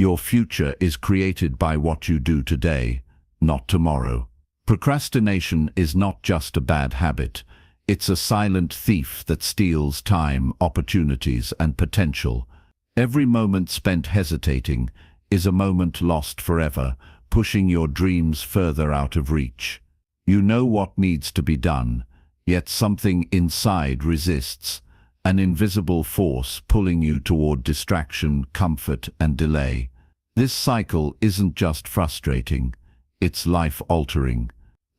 Your future is created by what you do today, not tomorrow. Procrastination is not just a bad habit. It's a silent thief that steals time, opportunities, and potential. Every moment spent hesitating is a moment lost forever, pushing your dreams further out of reach. You know what needs to be done, yet something inside resists, an invisible force pulling you toward distraction, comfort, and delay. This cycle isn't just frustrating, it's life-altering.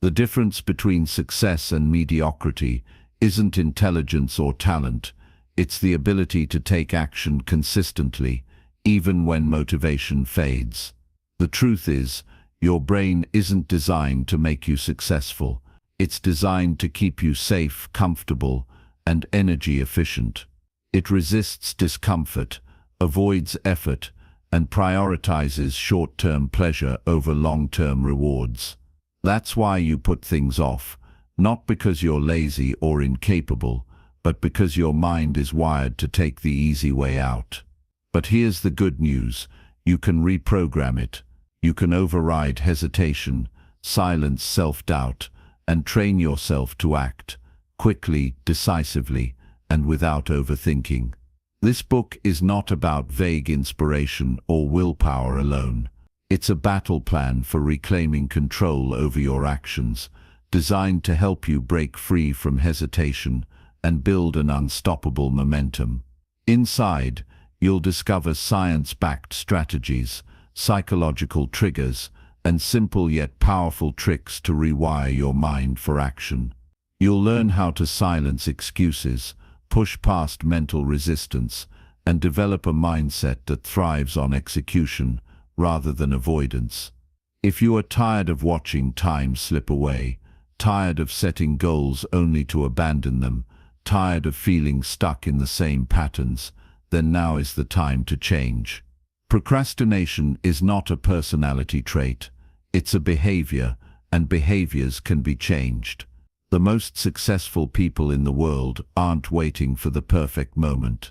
The difference between success and mediocrity isn't intelligence or talent, it's the ability to take action consistently, even when motivation fades. The truth is, your brain isn't designed to make you successful. It's designed to keep you safe, comfortable, and energy efficient. It resists discomfort, avoids effort, and prioritizes short-term pleasure over long-term rewards. That's why you put things off, not because you're lazy or incapable, but because your mind is wired to take the easy way out. But here's the good news: you can reprogram it. You can override hesitation, silence self-doubt, and train yourself to act quickly, decisively, and without overthinking. This book is not about vague inspiration or willpower alone. It's a battle plan for reclaiming control over your actions, designed to help you break free from hesitation and build an unstoppable momentum. Inside, you'll discover science-backed strategies, psychological triggers, and simple yet powerful tricks to rewire your mind for action. You'll learn how to silence excuses, push past mental resistance, and develop a mindset that thrives on execution rather than avoidance. If you are tired of watching time slip away, tired of setting goals only to abandon them, tired of feeling stuck in the same patterns, then now is the time to change. Procrastination is not a personality trait. It's a behavior, and behaviors can be changed. The most successful people in the world aren't waiting for the perfect moment.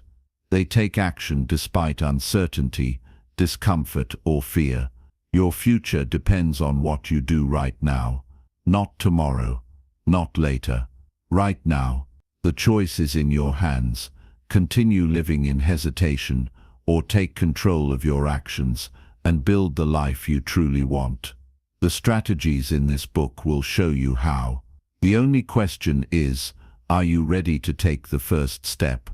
They take action despite uncertainty, discomfort, or fear. Your future depends on what you do right now. Not tomorrow, not later. Right now. The choice is in your hands. Continue living in hesitation, or take control of your actions and build the life you truly want. The strategies in this book will show you how. The only question is, are you ready to take the first step?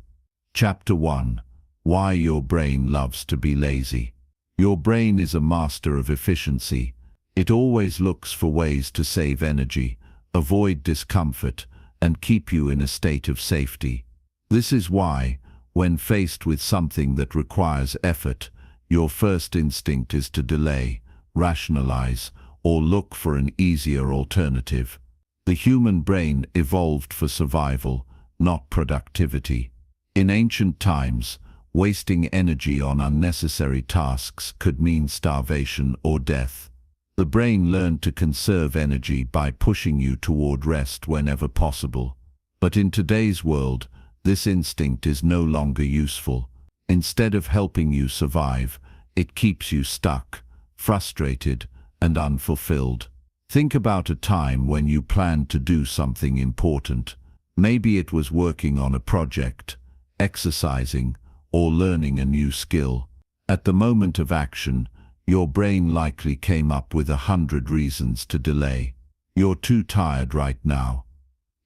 Chapter 1. Why your brain loves to be lazy. Your brain is a master of efficiency. It always looks for ways to save energy, avoid discomfort, and keep you in a state of safety. This is why, when faced with something that requires effort, your first instinct is to delay, rationalize, or look for an easier alternative. The human brain evolved for survival, not productivity. In ancient times, wasting energy on unnecessary tasks could mean starvation or death. The brain learned to conserve energy by pushing you toward rest whenever possible. But in today's world, this instinct is no longer useful. Instead of helping you survive, it keeps you stuck, frustrated, and unfulfilled. Think about a time when you planned to do something important. Maybe it was working on a project, exercising, or learning a new skill. At the moment of action, your brain likely came up with 100 reasons to delay. You're too tired right now.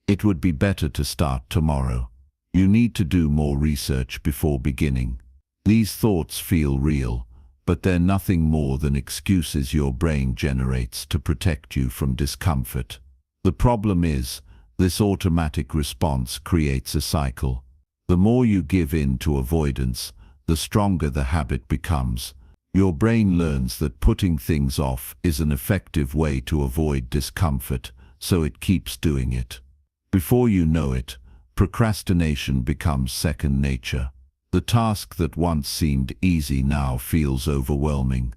It would be better to start tomorrow. You need to do more research before beginning. These thoughts feel real, but they're nothing more than excuses your brain generates to protect you from discomfort. The problem is, this automatic response creates a cycle. The more you give in to avoidance, the stronger the habit becomes. Your brain learns that putting things off is an effective way to avoid discomfort, so it keeps doing it. Before you know it, procrastination becomes second nature. The task that once seemed easy now feels overwhelming.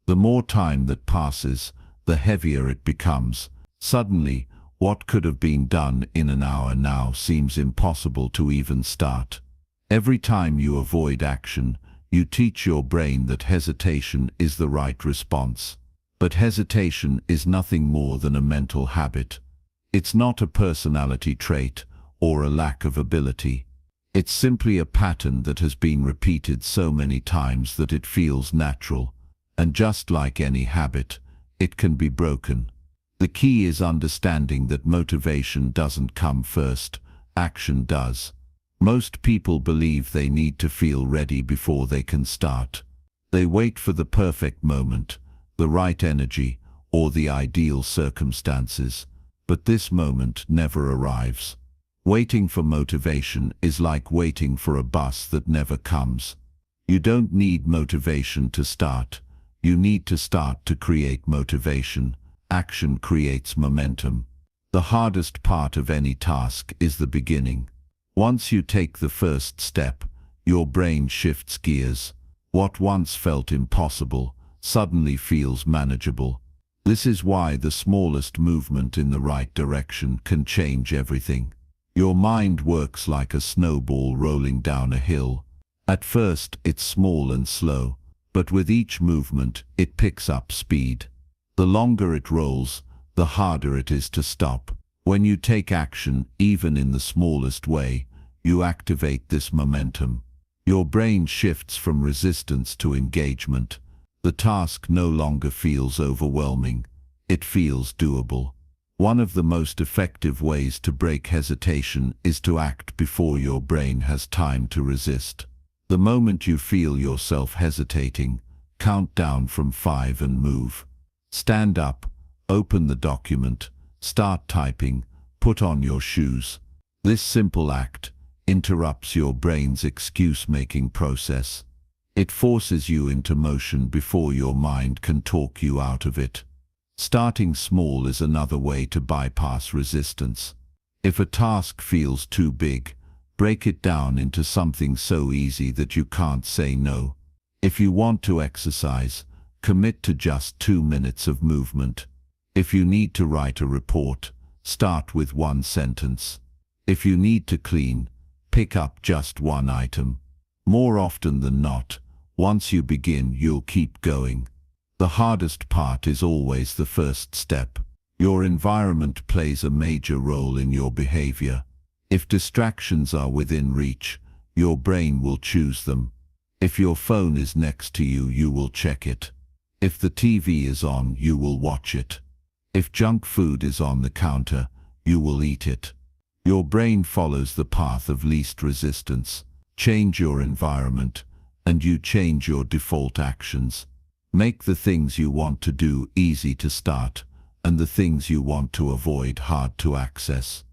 The more time that passes, the heavier it becomes. Suddenly, what could have been done in an hour now seems impossible to even start. Every time you avoid action, You teach your brain that hesitation is the right response. But hesitation is nothing more than a mental habit. It's not a personality trait or a lack of ability. It's simply a pattern that has been repeated so many times that it feels natural. And just like any habit, it can be broken. The key is understanding that motivation doesn't come first, action does. Most people believe they need to feel ready before they can start. They wait for the perfect moment, the right energy, or the ideal circumstances. But this moment never arrives. Waiting for motivation is like waiting for a bus that never comes. You don't need motivation to start. You need to start to create motivation. Action creates momentum. The hardest part of any task is the beginning. Once you take the first step, your brain shifts gears. What once felt impossible suddenly feels manageable. This is why the smallest movement in the right direction can change everything. Your mind works like a snowball rolling down a hill. At first, it's small and slow, but with each movement, it picks up speed. The longer it rolls, the harder it is to stop. When you take action, even in the smallest way, you activate this momentum. Your brain shifts from resistance to engagement. The task no longer feels overwhelming. It feels doable. One of the most effective ways to break hesitation is to act before your brain has time to resist. The moment you feel yourself hesitating, count down from 5 and move. Stand up, open the document, start typing, put on your shoes. This simple act interrupts your brain's excuse-making process. It forces you into motion before your mind can talk you out of it. Starting small is another way to bypass resistance. If a task feels too big, break it down into something so easy that you can't say no. If you want to exercise, commit to just 2 minutes of movement. If you need to write a report, start with 1 sentence. If you need to clean, pick up just 1 item. More often than not, once you begin, you'll keep going. The hardest part is always the first step. Your environment plays a major role in your behavior. If distractions are within reach, your brain will choose them. If your phone is next to you, you will check it. If the TV is on, you will watch it. If junk food is on the counter, you will eat it. Your brain follows the path of least resistance. Change your environment, and you change your default actions. Make the things you want to do easy to start, and the things you want to avoid hard to access.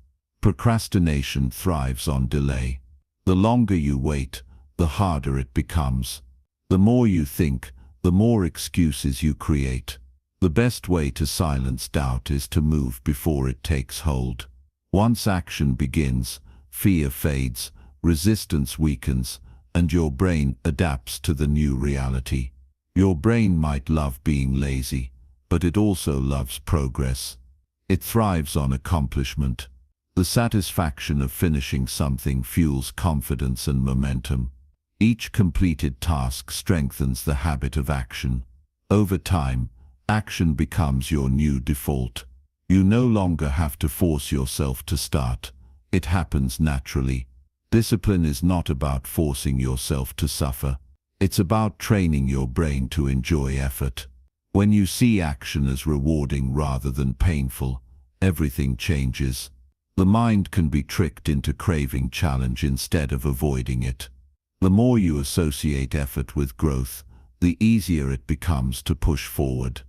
Procrastination thrives on delay. The longer you wait, the harder it becomes. The more you think, the more excuses you create. The best way to silence doubt is to move before it takes hold. Once action begins, fear fades, resistance weakens, and your brain adapts to the new reality. Your brain might love being lazy, but it also loves progress. It thrives on accomplishment. The satisfaction of finishing something fuels confidence and momentum. Each completed task strengthens the habit of action. Over time, action becomes your new default. You no longer have to force yourself to start. It happens naturally. Discipline is not about forcing yourself to suffer. It's about training your brain to enjoy effort. When you see action as rewarding rather than painful, everything changes. The mind can be tricked into craving challenge instead of avoiding it. The more you associate effort with growth, the easier it becomes to push forward.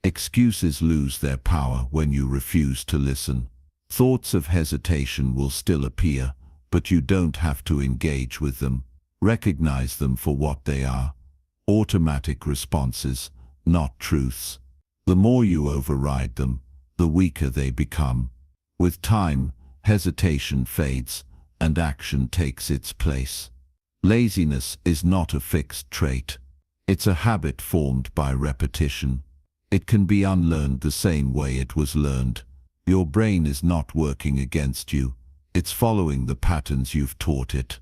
Excuses lose their power when you refuse to listen. Thoughts of hesitation will still appear, but you don't have to engage with them. Recognize them for what they are: automatic responses, not truths. The more you override them, the weaker they become. With time, hesitation fades, and action takes its place. Laziness is not a fixed trait. It's a habit formed by repetition. It can be unlearned the same way it was learned. Your brain is not working against you. It's following the patterns you've taught it.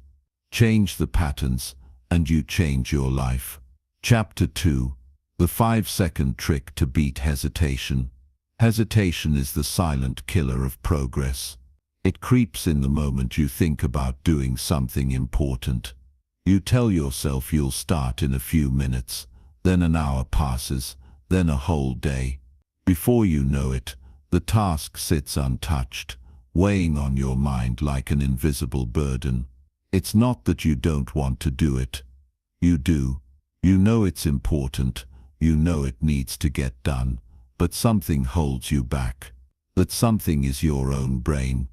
Change the patterns, and you change your life. Chapter 2. The 5-second trick to beat hesitation. Hesitation is the silent killer of progress. It creeps in the moment you think about doing something important. You tell yourself you'll start in a few minutes, then an hour passes, then a whole day. Before you know it, the task sits untouched, weighing on your mind like an invisible burden. It's not that you don't want to do it. You do. You know it's important. You know it needs to get done. But something holds you back. That something is your own brain.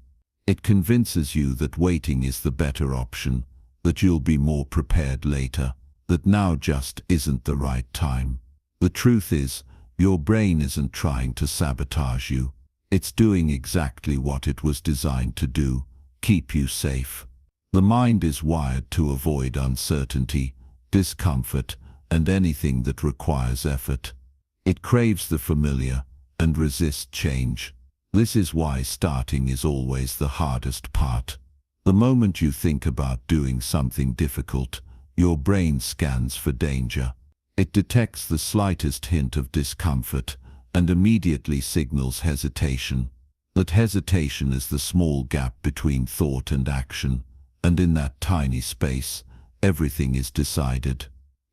It convinces you that waiting is the better option, that you'll be more prepared later, that now just isn't the right time. The truth is, your brain isn't trying to sabotage you. It's doing exactly what it was designed to do, keep you safe. The mind is wired to avoid uncertainty, discomfort, and anything that requires effort. It craves the familiar and resists change. This is why starting is always the hardest part. The moment you think about doing something difficult, your brain scans for danger. It detects the slightest hint of discomfort and immediately signals hesitation. That hesitation is the small gap between thought and action, and in that tiny space, everything is decided.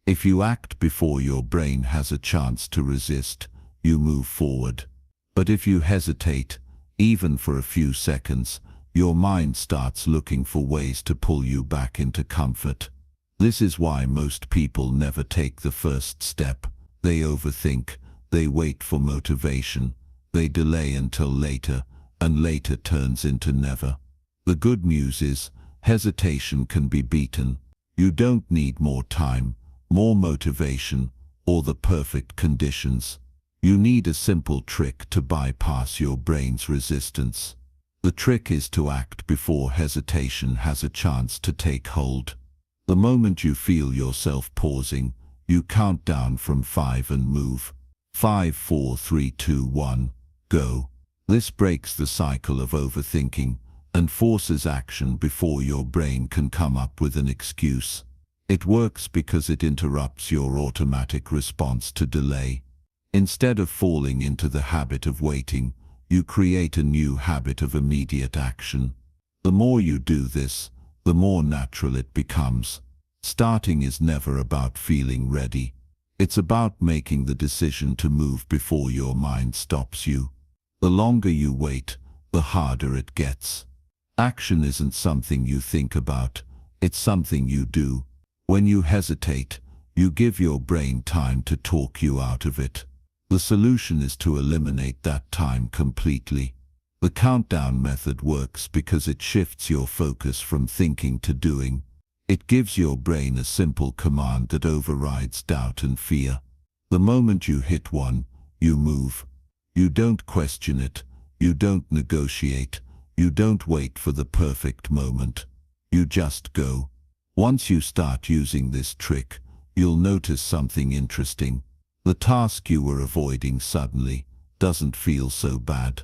If you act before your brain has a chance to resist, you move forward. But if you hesitate, even for a few seconds, your mind starts looking for ways to pull you back into comfort. This is why most people never take the first step. They overthink, they wait for motivation, they delay until later, and later turns into never. The good news is, hesitation can be beaten. You don't need more time, more motivation, or the perfect conditions. You need a simple trick to bypass your brain's resistance. The trick is to act before hesitation has a chance to take hold. The moment you feel yourself pausing, you count down from 5 and move. 5, 4, 3, 2, 1, go. This breaks the cycle of overthinking and forces action before your brain can come up with an excuse. It works because it interrupts your automatic response to delay. Instead of falling into the habit of waiting, you create a new habit of immediate action. The more you do this, the more natural it becomes. Starting is never about feeling ready. It's about making the decision to move before your mind stops you. The longer you wait, the harder it gets. Action isn't something you think about, it's something you do. When you hesitate, you give your brain time to talk you out of it. The solution is to eliminate that time completely. The countdown method works because it shifts your focus from thinking to doing. It gives your brain a simple command that overrides doubt and fear. The moment you hit one, you move. You don't question it, you don't negotiate, you don't wait for the perfect moment. You just go. Once you start using this trick, you'll notice something interesting. The task you were avoiding suddenly doesn't feel so bad.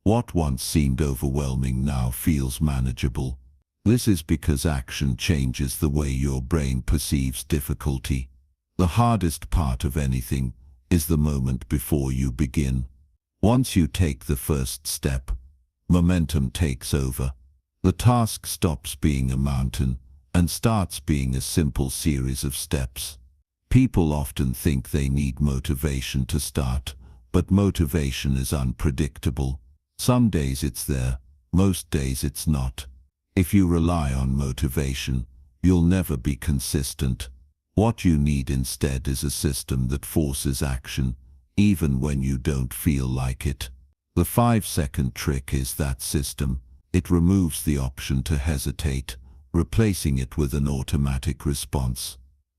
What once seemed overwhelming now feels manageable. This is because action changes the way your brain perceives difficulty. The hardest part of anything is the moment before you begin. Once you take the first step, momentum takes over. The task stops being a mountain and starts being a simple series of steps. People often think they need motivation to start, but motivation is unpredictable. Some days it's there, most days it's not. If you rely on motivation, you'll never be consistent. What you need instead is a system that forces action, even when you don't feel like it. The 5-second trick is that system. It removes the option to hesitate, replacing it with an automatic response.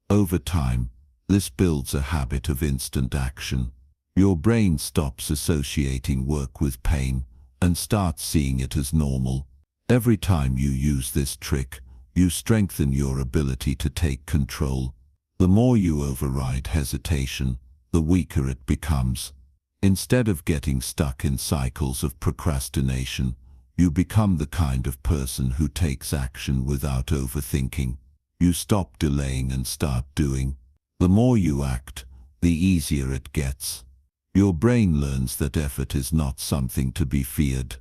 Over time, this builds a habit of instant action. Your brain stops associating work with pain and starts seeing it as normal. Every time you use this trick, you strengthen your ability to take control. The more you override hesitation, the weaker it becomes. Instead of getting stuck in cycles of procrastination, you become the kind of person who takes action without overthinking. You stop delaying and start doing. The more you act, the easier it gets. Your brain learns that effort is not something to be feared.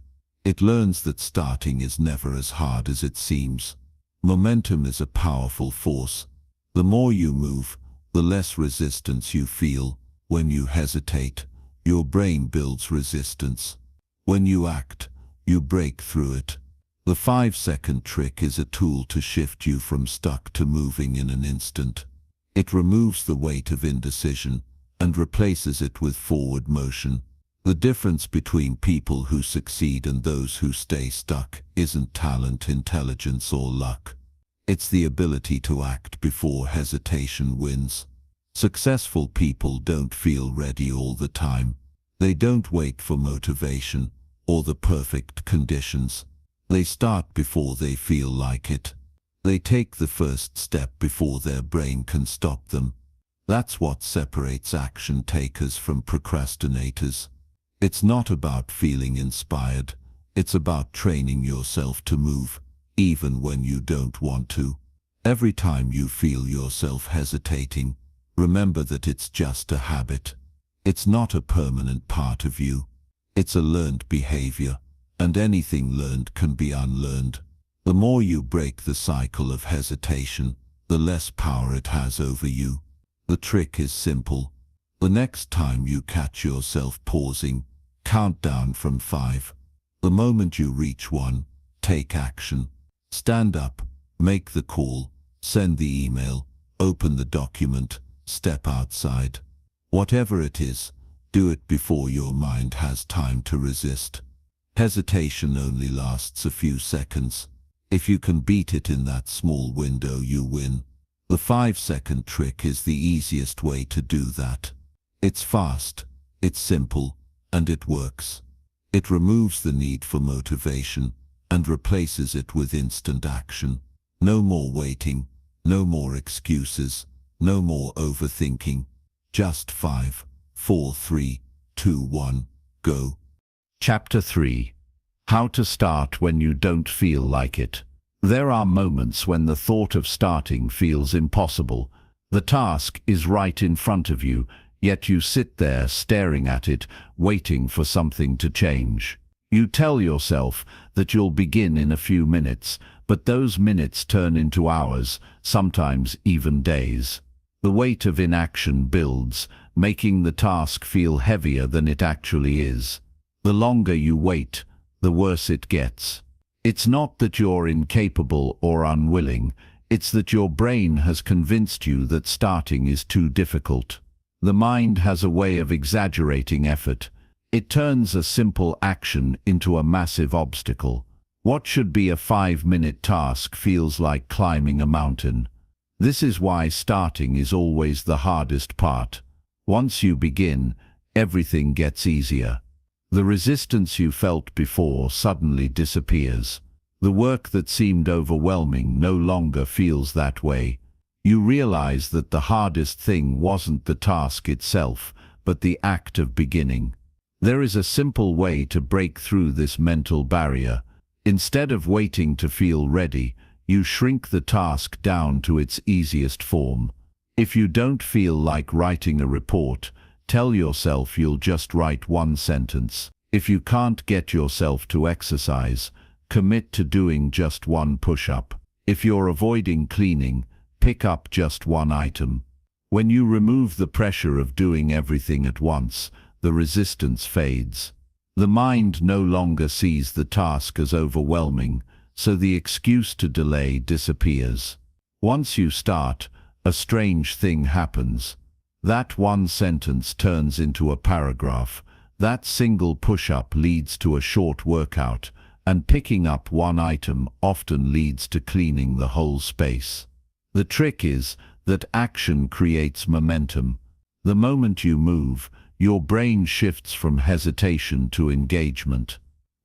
It learns that starting is never as hard as it seems. Momentum is a powerful force. The more you move, the less resistance you feel. When you hesitate, your brain builds resistance. When you act, you break through it. The 5-second trick is a tool to shift you from stuck to moving in an instant. It removes the weight of indecision and replaces it with forward motion. The difference between people who succeed and those who stay stuck isn't talent, intelligence, or luck. It's the ability to act before hesitation wins. Successful people don't feel ready all the time. They don't wait for motivation or the perfect conditions. They start before they feel like it. They take the first step before their brain can stop them. That's what separates action takers from procrastinators. It's not about feeling inspired. It's about training yourself to move, even when you don't want to. Every time you feel yourself hesitating, remember that it's just a habit. It's not a permanent part of you. It's a learned behavior. And anything learned can be unlearned. The more you break the cycle of hesitation, the less power it has over you. The trick is simple. The next time you catch yourself pausing, count down from 5. The moment you reach 1, take action. Stand up, make the call, send the email, open the document, step outside. Whatever it is, do it before your mind has time to resist. Hesitation only lasts a few seconds. If you can beat it in that small window, you win. The 5-second trick is the easiest way to do that. It's fast, it's simple, and it works. It removes the need for motivation and replaces it with instant action. No more waiting, no more excuses, no more overthinking. Just 5, 4, 3, 2, 1, go. Chapter 3. How to start when you don't feel like it. There are moments when the thought of starting feels impossible. The task is right in front of you, yet you sit there staring at it, waiting for something to change. You tell yourself that you'll begin in a few minutes, but those minutes turn into hours, sometimes even days. The weight of inaction builds, making the task feel heavier than it actually is. The longer you wait, the worse it gets. It's not that you're incapable or unwilling, it's that your brain has convinced you that starting is too difficult. The mind has a way of exaggerating effort. It turns a simple action into a massive obstacle. What should be a 5-minute task feels like climbing a mountain. This is why starting is always the hardest part. Once you begin, everything gets easier. The resistance you felt before suddenly disappears. The work that seemed overwhelming no longer feels that way. You realize that the hardest thing wasn't the task itself, but the act of beginning. There is a simple way to break through this mental barrier. Instead of waiting to feel ready, you shrink the task down to its easiest form. If you don't feel like writing a report, tell yourself you'll just write 1 sentence. If you can't get yourself to exercise, commit to doing just 1 push-up. If you're avoiding cleaning, pick up just 1 item. When you remove the pressure of doing everything at once, the resistance fades. The mind no longer sees the task as overwhelming, so the excuse to delay disappears. Once you start, a strange thing happens. That 1 sentence turns into a paragraph. That single push-up leads to a short workout, and picking up 1 item often leads to cleaning the whole space. The trick is that action creates momentum. The moment you move, your brain shifts from hesitation to engagement.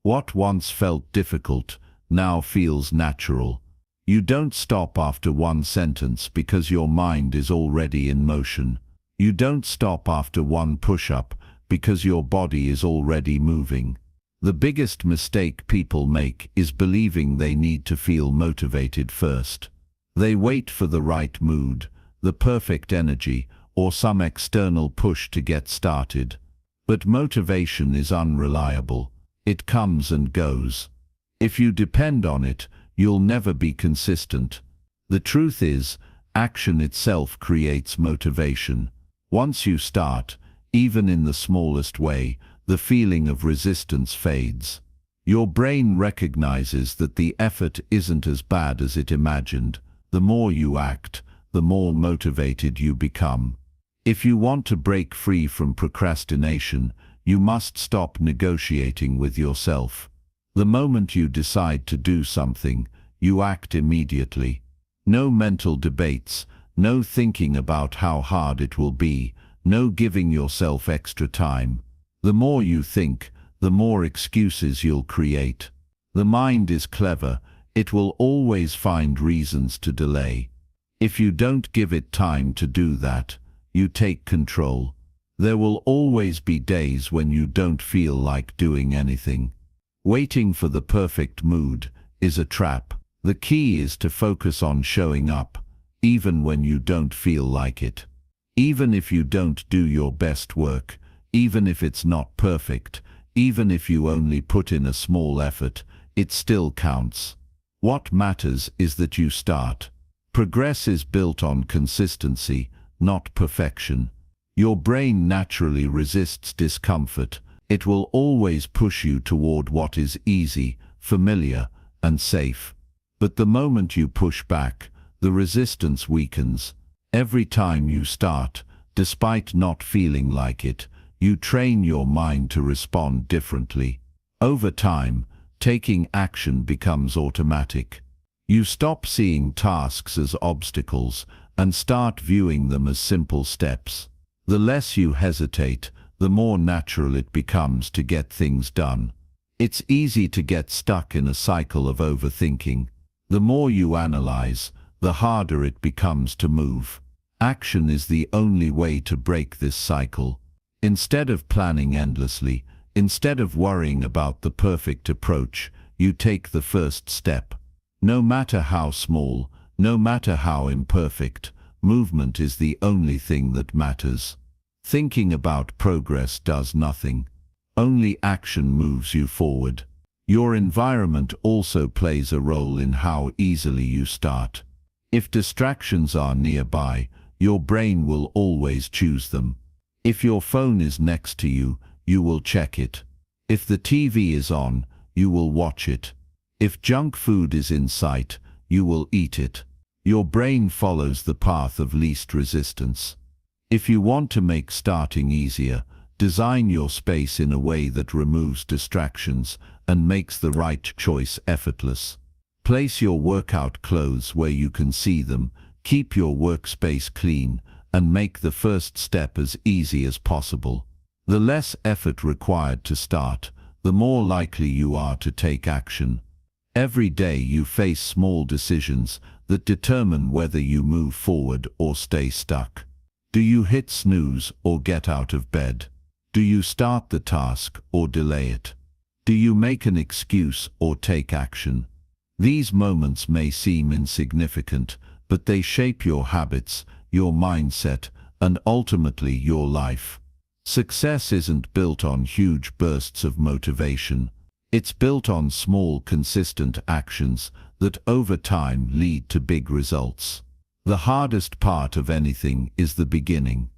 What once felt difficult now feels natural. You don't stop after 1 sentence because your mind is already in motion. You don't stop after 1 push-up because your body is already moving. The biggest mistake people make is believing they need to feel motivated first. They wait for the right mood, the perfect energy, or some external push to get started. But motivation is unreliable. It comes and goes. If you depend on it, you'll never be consistent. The truth is, action itself creates motivation. Once you start, even in the smallest way, the feeling of resistance fades. Your brain recognizes that the effort isn't as bad as it imagined. The more you act, the more motivated you become. If you want to break free from procrastination, you must stop negotiating with yourself. The moment you decide to do something, you act immediately. No mental debates, no thinking about how hard it will be, no giving yourself extra time. The more you think, the more excuses you'll create. The mind is clever. It will always find reasons to delay. If you don't give it time to do that, you take control. There will always be days when you don't feel like doing anything. Waiting for the perfect mood is a trap. The key is to focus on showing up, even when you don't feel like it. Even if you don't do your best work, even if it's not perfect, even if you only put in a small effort, it still counts. What matters is that you start. Progress is built on consistency, not perfection. Your brain naturally resists discomfort. It will always push you toward what is easy, familiar, and safe. But the moment you push back, the resistance weakens. Every time you start, despite not feeling like it, you train your mind to respond differently. Over time, taking action becomes automatic. You stop seeing tasks as obstacles and start viewing them as simple steps. The less you hesitate, the more natural it becomes to get things done. It's easy to get stuck in a cycle of overthinking. The more you analyze, the harder it becomes to move. Action is the only way to break this cycle. Instead of planning endlessly, instead of worrying about the perfect approach, you take the first step. No matter how small, no matter how imperfect, movement is the only thing that matters. Thinking about progress does nothing. Only action moves you forward. Your environment also plays a role in how easily you start. If distractions are nearby, your brain will always choose them. If your phone is next to you, you will check it. If the TV is on, you will watch it. If junk food is in sight, you will eat it. Your brain follows the path of least resistance. If you want to make starting easier, design your space in a way that removes distractions and makes the right choice effortless. Place your workout clothes where you can see them, keep your workspace clean, and make the first step as easy as possible. The less effort required to start, the more likely you are to take action. Every day you face small decisions that determine whether you move forward or stay stuck. Do you hit snooze or get out of bed? Do you start the task or delay it? Do you make an excuse or take action? These moments may seem insignificant, but they shape your habits, your mindset, and ultimately your life. Success isn't built on huge bursts of motivation. It's built on small, consistent actions that over time lead to big results. The hardest part of anything is the beginning.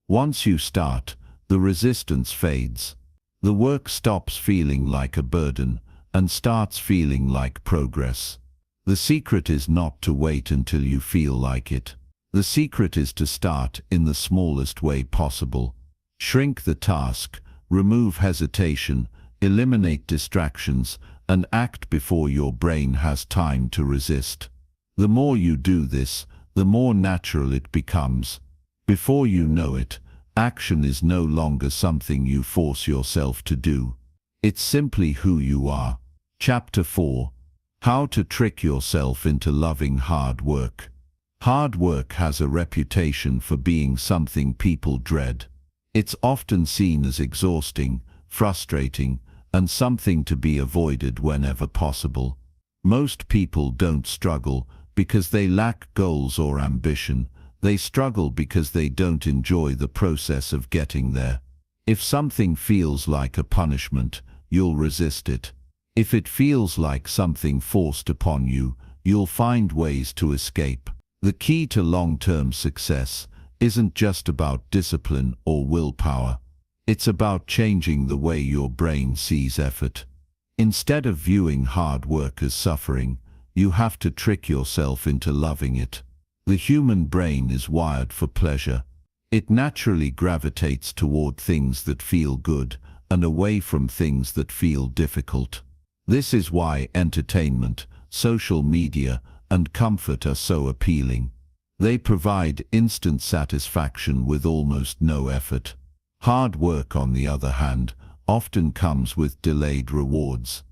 Once you start, the resistance fades. The work stops feeling like a burden and starts feeling like progress. The secret is not to wait until you feel like it. The secret is to start in the smallest way possible. Shrink the task, remove hesitation, eliminate distractions, and act before your brain has time to resist. The more you do this, the more natural it becomes. Before you know it, action is no longer something you force yourself to do. It's simply who you are. Chapter 4. How to trick yourself into loving hard work. Hard work has a reputation for being something people dread. It's often seen as exhausting, frustrating, and something to be avoided whenever possible. Most people don't struggle because they lack goals or ambition. They struggle because they don't enjoy the process of getting there. If something feels like a punishment, you'll resist it. If it feels like something forced upon you, you'll find ways to escape. The key to long-term success isn't just about discipline or willpower. It's about changing the way your brain sees effort. Instead of viewing hard work as suffering, you have to trick yourself into loving it. The human brain is wired for pleasure. It naturally gravitates toward things that feel good and away from things that feel difficult. This is why entertainment, social media, and comfort are so appealing. They provide instant satisfaction with almost no effort. Hard work, on the other hand, often comes with delayed rewards.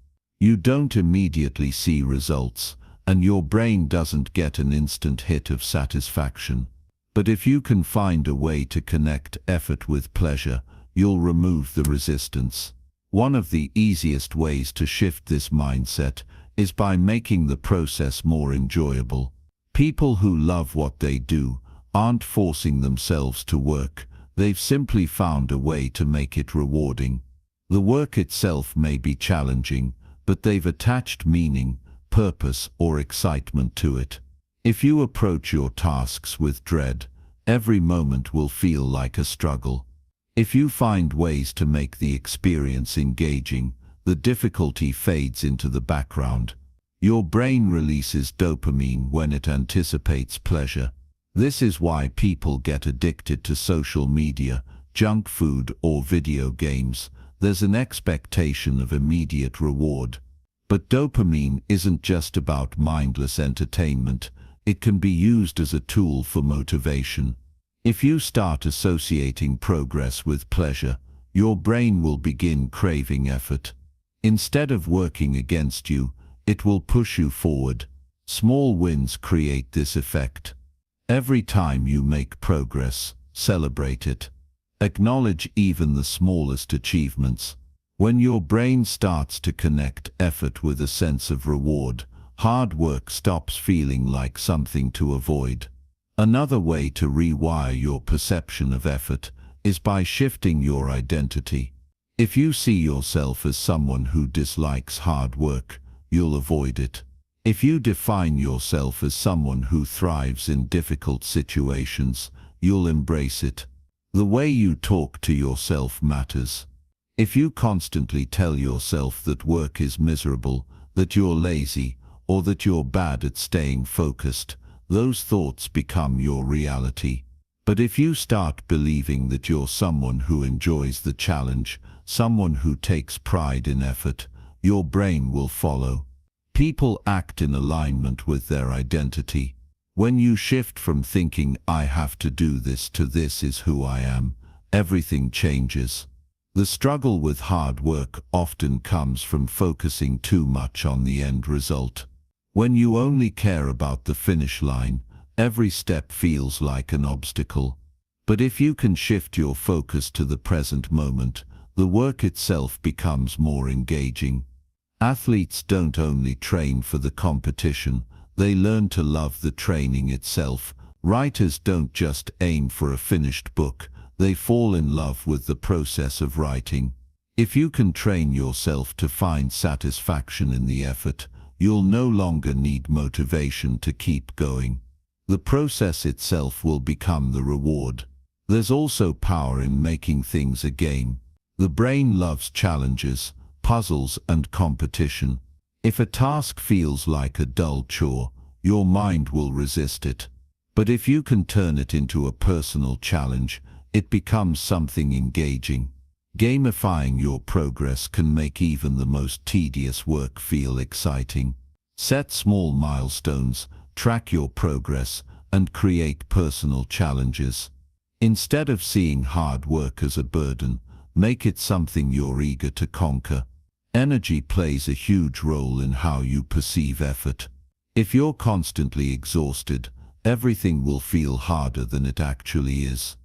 You don't immediately see results, and your brain doesn't get an instant hit of satisfaction. But if you can find a way to connect effort with pleasure, you'll remove the resistance. One of the easiest ways to shift this mindset is by making the process more enjoyable. People who love what they do aren't forcing themselves to work. They've simply found a way to make it rewarding. The work itself may be challenging, but they've attached meaning, purpose, or excitement to it. If you approach your tasks with dread, every moment will feel like a struggle. If you find ways to make the experience engaging, the difficulty fades into the background. Your brain releases dopamine when it anticipates pleasure. This is why people get addicted to social media, junk food, or video games. There's an expectation of immediate reward. But dopamine isn't just about mindless entertainment. It can be used as a tool for motivation. If you start associating progress with pleasure, your brain will begin craving effort. Instead of working against you, it will push you forward. Small wins create this effect. Every time you make progress, celebrate it. Acknowledge even the smallest achievements. When your brain starts to connect effort with a sense of reward, hard work stops feeling like something to avoid. Another way to rewire your perception of effort is by shifting your identity. If you see yourself as someone who dislikes hard work, you'll avoid it. If you define yourself as someone who thrives in difficult situations, you'll embrace it. The way you talk to yourself matters. If you constantly tell yourself that work is miserable, that you're lazy, or that you're bad at staying focused, those thoughts become your reality. But if you start believing that you're someone who enjoys the challenge, someone who takes pride in effort, your brain will follow. People act in alignment with their identity. When you shift from thinking, "I have to do this," to "this is who I am," everything changes. The struggle with hard work often comes from focusing too much on the end result. When you only care about the finish line, every step feels like an obstacle. But if you can shift your focus to the present moment, the work itself becomes more engaging. Athletes don't only train for the competition, they learn to love the training itself. Writers don't just aim for a finished book, they fall in love with the process of writing. If you can train yourself to find satisfaction in the effort, you'll no longer need motivation to keep going. The process itself will become the reward. There's also power in making things a game. The brain loves challenges, puzzles, and competition. If a task feels like a dull chore, your mind will resist it. But if you can turn it into a personal challenge, it becomes something engaging. Gamifying your progress can make even the most tedious work feel exciting. Set small milestones, track your progress, and create personal challenges. Instead of seeing hard work as a burden, make it something you're eager to conquer. Energy plays a huge role in how you perceive effort. If you're constantly exhausted, everything will feel harder than it actually is.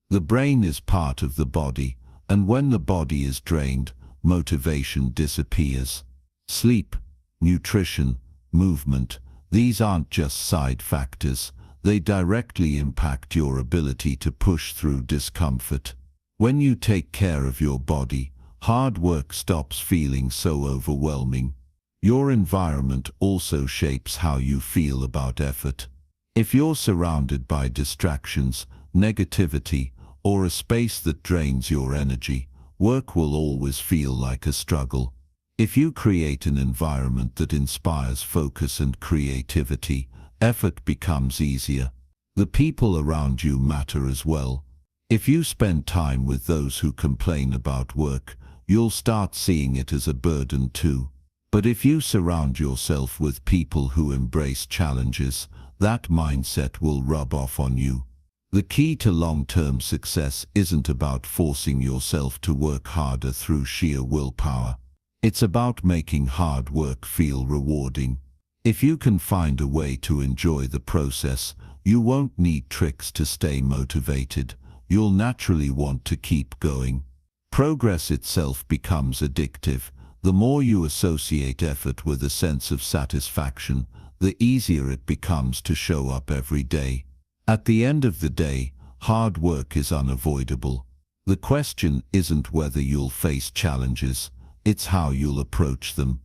The brain is part of the body, and when the body is drained, motivation disappears. Sleep, nutrition, movement, These aren't just side factors, they directly impact your ability to push through discomfort. When you take care of your body, hard work stops feeling so overwhelming. Your environment also shapes how you feel about effort. If you're surrounded by distractions, negativity, or a space that drains your energy, work will always feel like a struggle. If you create an environment that inspires focus and creativity, effort becomes easier. The people around you matter as well. If you spend time with those who complain about work, you'll start seeing it as a burden too. But if you surround yourself with people who embrace challenges, that mindset will rub off on you. The key to long-term success isn't about forcing yourself to work harder through sheer willpower. It's about making hard work feel rewarding. If you can find a way to enjoy the process, you won't need tricks to stay motivated. You'll naturally want to keep going. Progress itself becomes addictive. The more you associate effort with a sense of satisfaction, the easier it becomes to show up every day. At the end of the day, hard work is unavoidable. The question isn't whether you'll face challenges, it's how you'll approach them.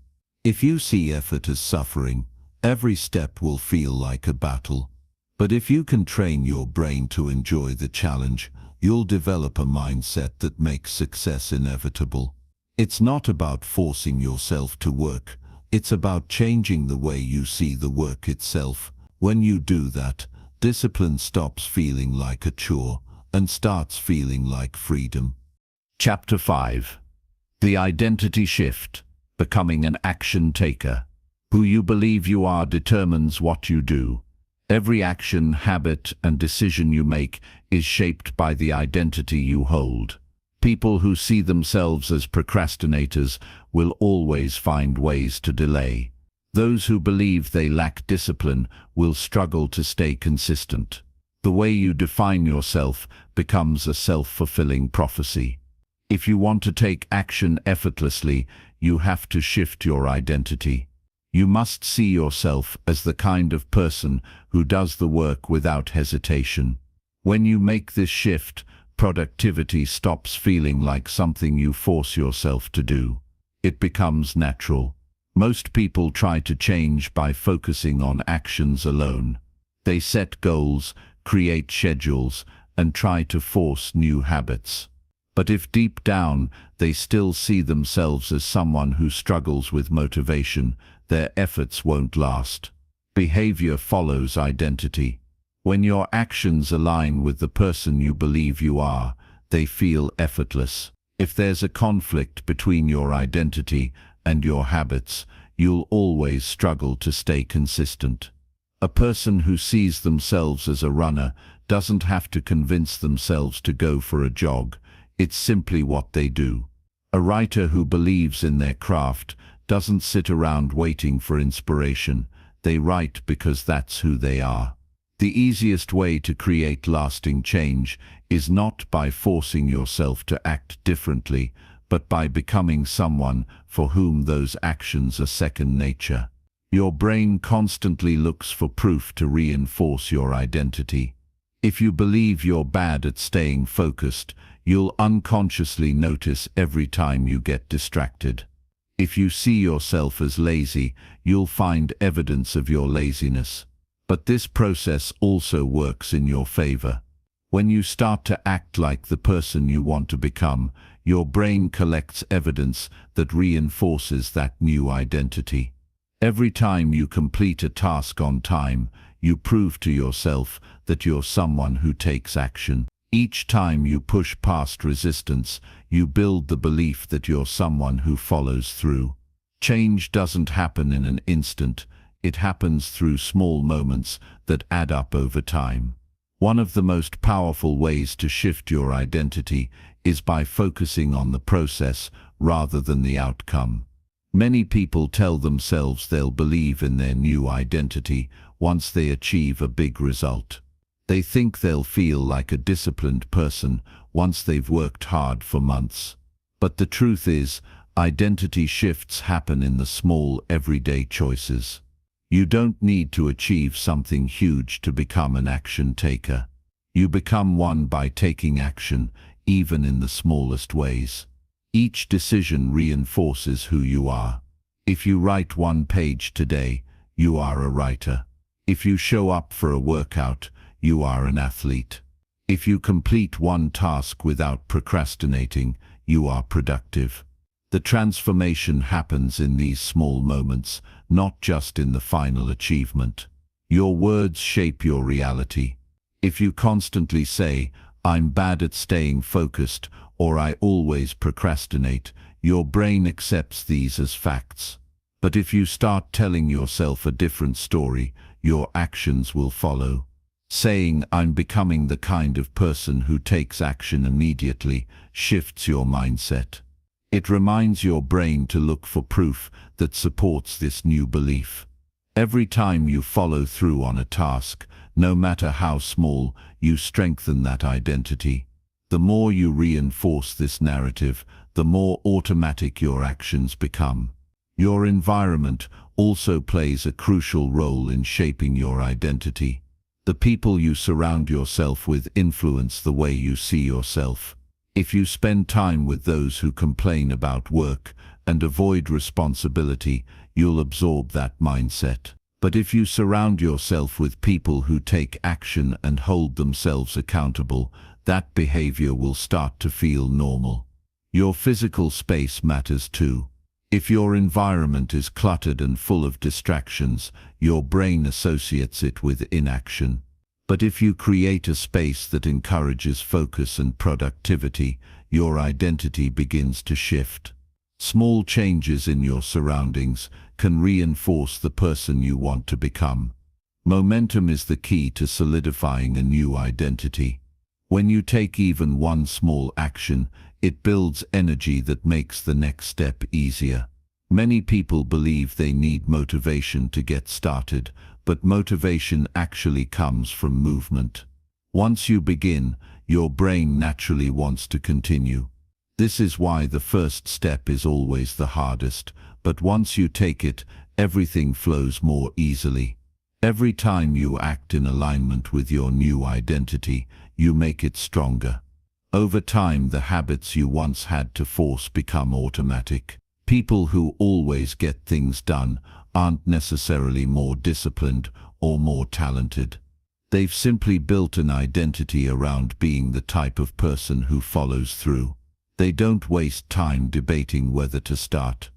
If you see effort as suffering, every step will feel like a battle. But if you can train your brain to enjoy the challenge, you'll develop a mindset that makes success inevitable. It's not about forcing yourself to work, it's about changing the way you see the work itself. When you do that, discipline stops feeling like a chore and starts feeling like freedom. Chapter 5. The Identity Shift. Becoming an Action Taker. Who you believe you are determines what you do. Every action, habit, and decision you make is shaped by the identity you hold. People who see themselves as procrastinators will always find ways to delay. Those who believe they lack discipline will struggle to stay consistent. The way you define yourself becomes a self-fulfilling prophecy. If you want to take action effortlessly, you have to shift your identity. You must see yourself as the kind of person who does the work without hesitation. When you make this shift, productivity stops feeling like something you force yourself to do. It becomes natural. Most people try to change by focusing on actions alone. They set goals, create schedules, and try to force new habits. But if deep down they still see themselves as someone who struggles with motivation, their efforts won't last. Behavior follows identity. When your actions align with the person you believe you are, they feel effortless. If there's a conflict between your identity and your habits, you'll always struggle to stay consistent. A person who sees themselves as a runner doesn't have to convince themselves to go for a jog. It's simply what they do. A writer who believes in their craft doesn't sit around waiting for inspiration. They write because that's who they are. The easiest way to create lasting change is not by forcing yourself to act differently, but by becoming someone for whom those actions are second nature. Your brain constantly looks for proof to reinforce your identity. If you believe you're bad at staying focused, you'll unconsciously notice every time you get distracted. If you see yourself as lazy, you'll find evidence of your laziness. But this process also works in your favor. When you start to act like the person you want to become, your brain collects evidence that reinforces that new identity. Every time you complete a task on time, you prove to yourself that you're someone who takes action. Each time you push past resistance, you build the belief that you're someone who follows through. Change doesn't happen in an instant. It happens through small moments that add up over time. One of the most powerful ways to shift your identity is by focusing on the process rather than the outcome. Many people tell themselves they'll believe in their new identity once they achieve a big result. They think they'll feel like a disciplined person once they've worked hard for months. But the truth is, identity shifts happen in the small, everyday choices. You don't need to achieve something huge to become an action taker. You become one by taking action, even in the smallest ways. Each decision reinforces who you are. If you write one page today, you are a writer. If you show up for a workout, you are an athlete. If you complete one task without procrastinating, you are productive. The transformation happens in these small moments, not just in the final achievement. Your words shape your reality. If you constantly say, "I'm bad at staying focused," or "I always procrastinate," your brain accepts these as facts. But if you start telling yourself a different story, your actions will follow. Saying, "I'm becoming the kind of person who takes action immediately," shifts your mindset. It reminds your brain to look for proof that supports this new belief. Every time you follow through on a task, no matter how small, you strengthen that identity. The more you reinforce this narrative, the more automatic your actions become. Your environment also plays a crucial role in shaping your identity. The people you surround yourself with influence the way you see yourself. If you spend time with those who complain about work and avoid responsibility, you'll absorb that mindset. But if you surround yourself with people who take action and hold themselves accountable, that behavior will start to feel normal. Your physical space matters too. If your environment is cluttered and full of distractions, your brain associates it with inaction. But if you create a space that encourages focus and productivity, your identity begins to shift. Small changes in your surroundings can reinforce the person you want to become. Momentum is the key to solidifying a new identity. When you take even one small action, it builds energy that makes the next step easier. Many people believe they need motivation to get started, but motivation actually comes from movement. Once you begin, your brain naturally wants to continue. This is why the first step is always the hardest, but once you take it, everything flows more easily. Every time you act in alignment with your new identity, you make it stronger. Over time, the habits you once had to force become automatic. People who always get things done aren't necessarily more disciplined or more talented. They've simply built an identity around being the type of person who follows through. They don't waste time debating whether to start.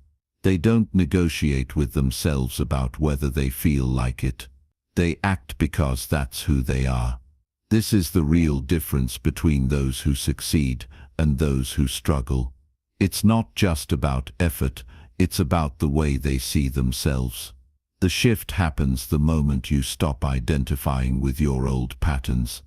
They don't negotiate with themselves about whether they feel like it. They act because that's who they are. This is the real difference between those who succeed and those who struggle. It's not just about effort, it's about the way they see themselves. The shift happens the moment you stop identifying with your old patterns.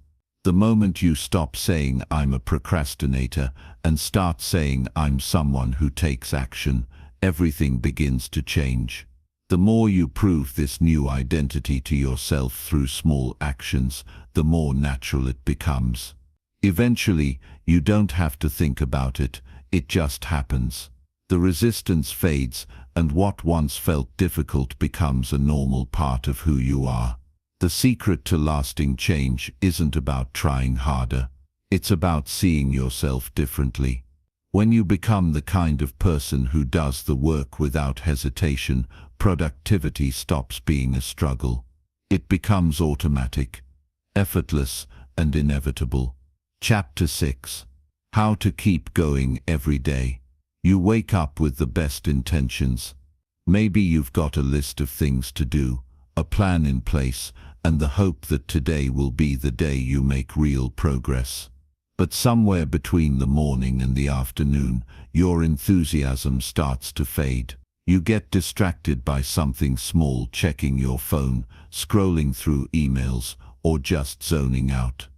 The moment you stop saying, "I'm a procrastinator," and start saying, "I'm someone who takes action," everything begins to change. The more you prove this new identity to yourself through small actions, the more natural it becomes. Eventually, you don't have to think about it, it just happens. The resistance fades, and what once felt difficult becomes a normal part of who you are. The secret to lasting change isn't about trying harder. It's about seeing yourself differently. When you become the kind of person who does the work without hesitation, productivity stops being a struggle. It becomes automatic, effortless, and inevitable. Chapter 6. How to keep going every day. You wake up with the best intentions. Maybe you've got a list of things to do, a plan in place, and the hope that today will be the day you make real progress. But somewhere between the morning and the afternoon, your enthusiasm starts to fade. You get distracted by something small, checking your phone, scrolling through emails, or just zoning out.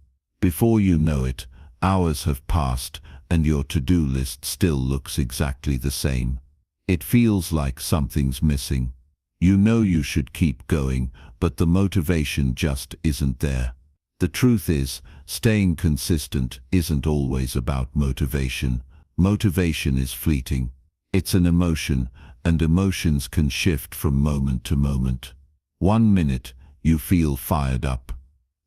Before you know it, hours have passed, and your to-do list still looks exactly the same. It feels like something's missing. You know you should keep going, but the motivation just isn't there. The truth is, staying consistent isn't always about motivation. Motivation is fleeting. It's an emotion, and emotions can shift from moment to moment. 1 minute, you feel fired up.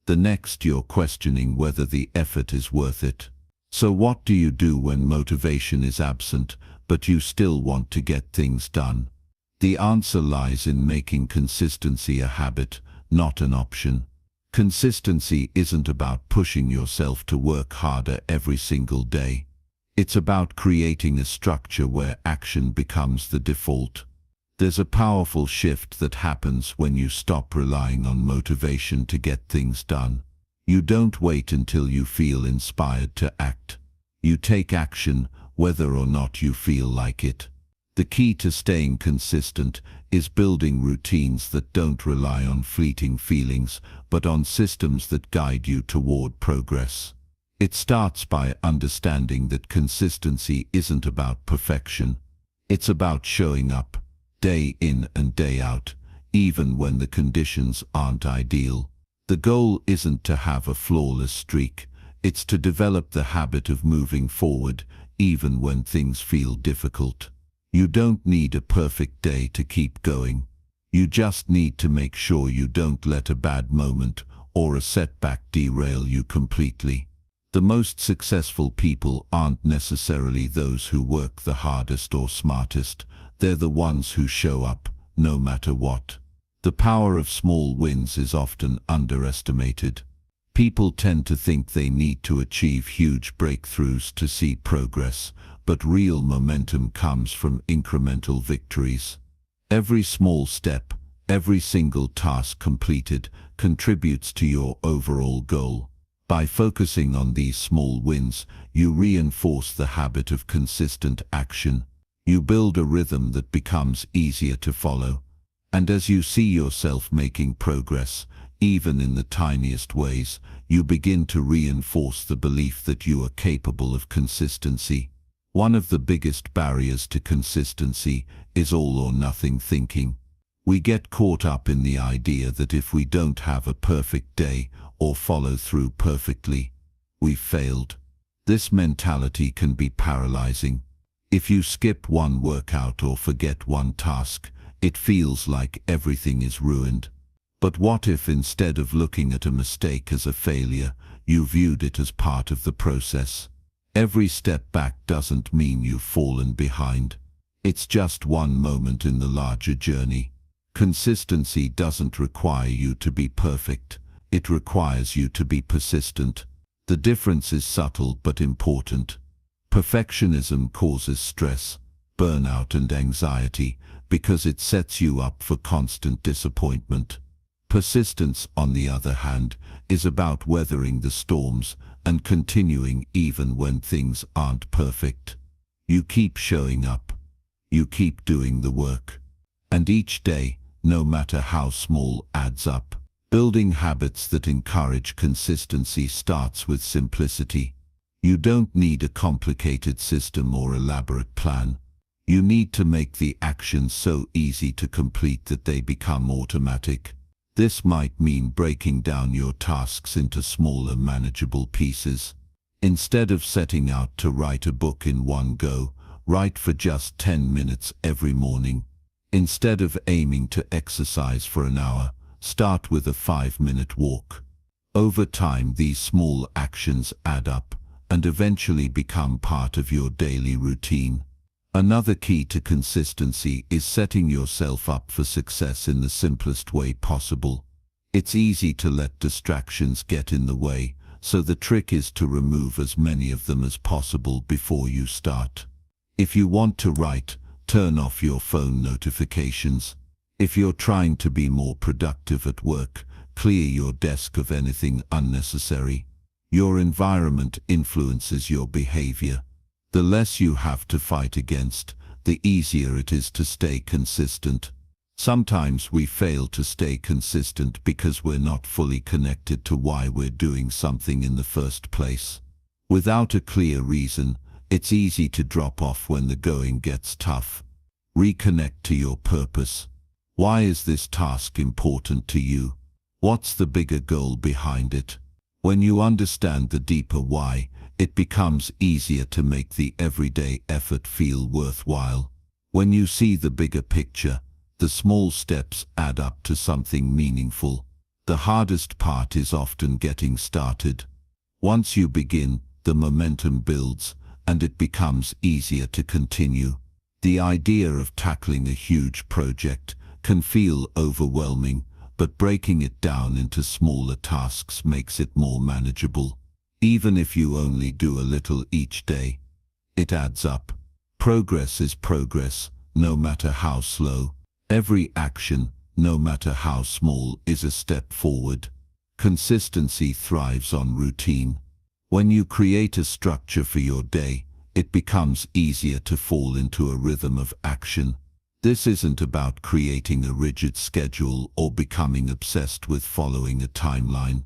The next, you're questioning whether the effort is worth it. So what do you do when motivation is absent, but you still want to get things done? The answer lies in making consistency a habit, not an option. Consistency isn't about pushing yourself to work harder every single day. It's about creating a structure where action becomes the default. There's a powerful shift that happens when you stop relying on motivation to get things done. You don't wait until you feel inspired to act. You take action, whether or not you feel like it. The key to staying consistent is building routines that don't rely on fleeting feelings, but on systems that guide you toward progress. It starts by understanding that consistency isn't about perfection. It's about showing up, day in and day out, even when the conditions aren't ideal. The goal isn't to have a flawless streak, it's to develop the habit of moving forward, even when things feel difficult. You don't need a perfect day to keep going. You just need to make sure you don't let a bad moment or a setback derail you completely. The most successful people aren't necessarily those who work the hardest or smartest. They're the ones who show up, no matter what. The power of small wins is often underestimated. People tend to think they need to achieve huge breakthroughs to see progress, but real momentum comes from incremental victories. Every small step, every single task completed, contributes to your overall goal. By focusing on these small wins, you reinforce the habit of consistent action. You build a rhythm that becomes easier to follow. And as you see yourself making progress, even in the tiniest ways, you begin to reinforce the belief that you are capable of consistency. One of the biggest barriers to consistency is all or nothing thinking. We get caught up in the idea that if we don't have a perfect day or follow through perfectly, we've failed. This mentality can be paralyzing. If you skip one workout or forget one task, it feels like everything is ruined. But what if instead of looking at a mistake as a failure, you viewed it as part of the process? Every step back doesn't mean you've fallen behind. It's just one moment in the larger journey. Consistency doesn't require you to be perfect. It requires you to be persistent. The difference is subtle but important. Perfectionism causes stress, burnout and anxiety because it sets you up for constant disappointment. Persistence, on the other hand, is about weathering the storms and continuing even when things aren't perfect. You keep showing up. You keep doing the work. And each day, no matter how small, adds up. Building habits that encourage consistency starts with simplicity. You don't need a complicated system or elaborate plan. You need to make the actions so easy to complete that they become automatic. This might mean breaking down your tasks into smaller, manageable pieces. Instead of setting out to write a book in one go, write for just 10 minutes every morning. Instead of aiming to exercise for an hour, start with a 5-minute walk. Over time, these small actions add up and eventually become part of your daily routine. Another key to consistency is setting yourself up for success in the simplest way possible. It's easy to let distractions get in the way, so the trick is to remove as many of them as possible before you start. If you want to write, turn off your phone notifications. If you're trying to be more productive at work, clear your desk of anything unnecessary. Your environment influences your behavior. The less you have to fight against, the easier it is to stay consistent. Sometimes we fail to stay consistent because we're not fully connected to why we're doing something in the first place. Without a clear reason, it's easy to drop off when the going gets tough. Reconnect to your purpose. Why is this task important to you? What's the bigger goal behind it? When you understand the deeper why, it becomes easier to make the everyday effort feel worthwhile. When you see the bigger picture, The small steps add up to something meaningful. The hardest part is often getting started. Once you begin, the momentum builds, and it becomes easier to continue. The idea of tackling a huge project can feel overwhelming, but breaking it down into smaller tasks makes it more manageable. Even if you only do a little each day, it adds up. Progress is progress, no matter how slow. Every action, no matter how small, is a step forward. Consistency thrives on routine. When you create a structure for your day, it becomes easier to fall into a rhythm of action. This isn't about creating a rigid schedule or becoming obsessed with following a timeline.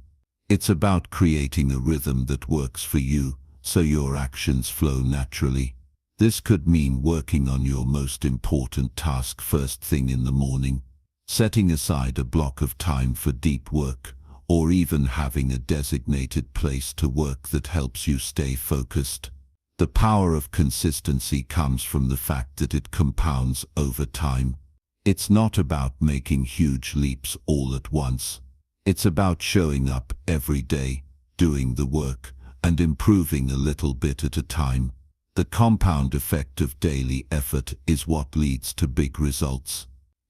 It's about creating a rhythm that works for you, so your actions flow naturally. This could mean working on your most important task first thing in the morning, setting aside a block of time for deep work, or even having a designated place to work that helps you stay focused. The power of consistency comes from the fact that it compounds over time. It's not about making huge leaps all at once. It's about showing up every day, doing the work, and improving a little bit at a time. The compound effect of daily effort is what leads to big results.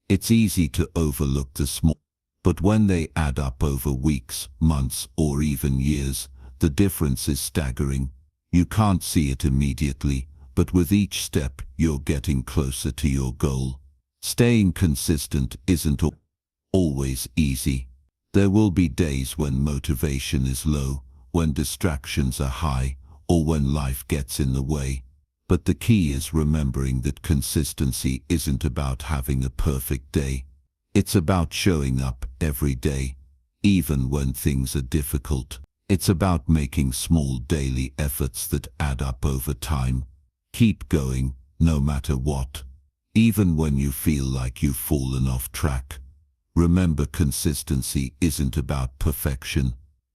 It's easy to overlook the small, but when they add up over weeks, months, or even years, the difference is staggering. You can't see it immediately, but with each step, you're getting closer to your goal. Staying consistent isn't always easy. There will be days when motivation is low, when distractions are high, or when life gets in the way. But the key is remembering that consistency isn't about having a perfect day. It's about showing up every day, even when things are difficult. It's about making small daily efforts that add up over time. Keep going, no matter what. Even when you feel like you've fallen off track. Remember, consistency isn't about perfection.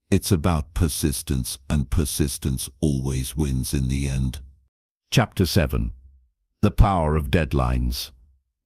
It's about persistence, and persistence always wins in the end. Chapter 7. The Power of Deadlines.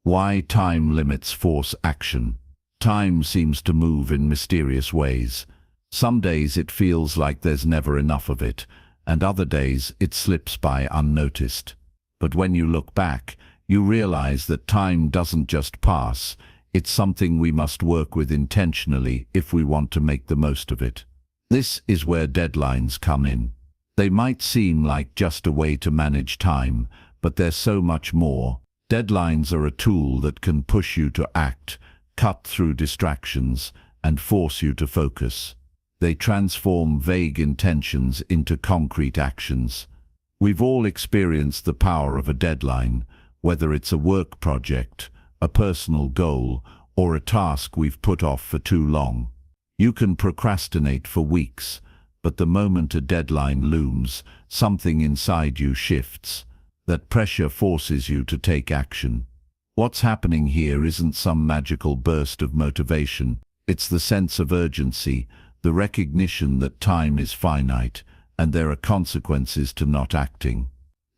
Why time limits force action. Time seems to move in mysterious ways. Some days it feels like there's never enough of it, and other days it slips by unnoticed. But when you look back, you realize that time doesn't just pass. It's something we must work with intentionally if we want to make the most of it. This is where deadlines come in. They might seem like just a way to manage time, but they're so much more. Deadlines are a tool that can push you to act, cut through distractions, and force you to focus. They transform vague intentions into concrete actions. We've all experienced the power of a deadline, whether it's a work project, a personal goal, or a task we've put off for too long. You can procrastinate for weeks, but the moment a deadline looms, something inside you shifts. That pressure forces you to take action. What's happening here isn't some magical burst of motivation. It's the sense of urgency, the recognition that time is finite, and there are consequences to not acting.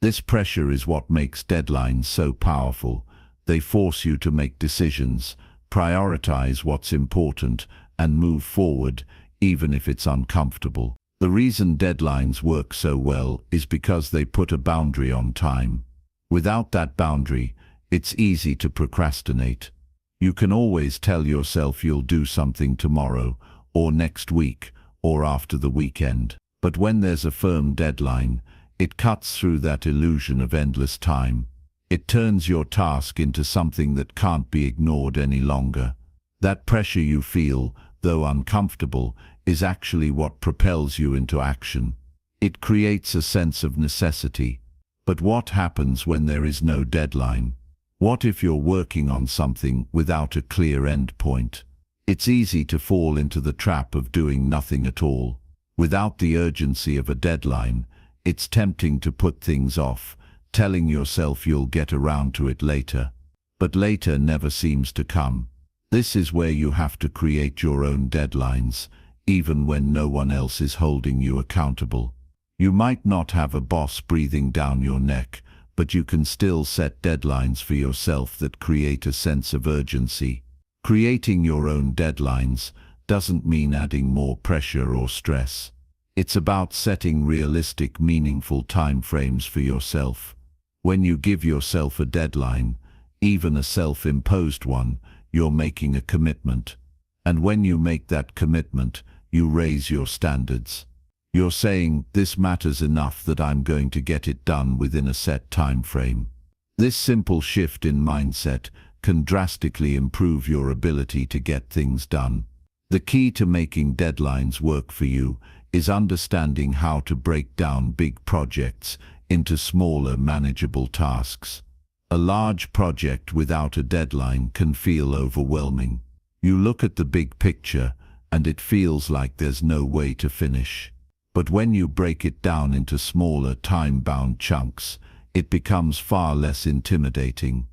This pressure is what makes deadlines so powerful. They force you to make decisions, prioritize what's important, and move forward, even if it's uncomfortable. The reason deadlines work so well is because they put a boundary on time. Without that boundary, it's easy to procrastinate. You can always tell yourself you'll do something tomorrow, or next week, or after the weekend. But when there's a firm deadline, it cuts through that illusion of endless time. It turns your task into something that can't be ignored any longer. That pressure you feel, though uncomfortable, is actually what propels you into action. It creates a sense of necessity. But what happens when there is no deadline? What if you're working on something without a clear end point? It's easy to fall into the trap of doing nothing at all. Without the urgency of a deadline, it's tempting to put things off, telling yourself you'll get around to it later. But later never seems to come. This is where you have to create your own deadlines, even when no one else is holding you accountable. You might not have a boss breathing down your neck, but you can still set deadlines for yourself that create a sense of urgency. Creating your own deadlines doesn't mean adding more pressure or stress. It's about setting realistic, meaningful time frames for yourself. When you give yourself a deadline, even a self-imposed one, you're making a commitment. And when you make that commitment, you raise your standards. You're saying, this matters enough that I'm going to get it done within a set time frame. This simple shift in mindset can drastically improve your ability to get things done. The key to making deadlines work for you is understanding how to break down big projects into smaller, manageable tasks. A large project without a deadline can feel overwhelming. You look at the big picture and it feels like there's no way to finish. But when you break it down into smaller, time-bound chunks, it becomes far less intimidating.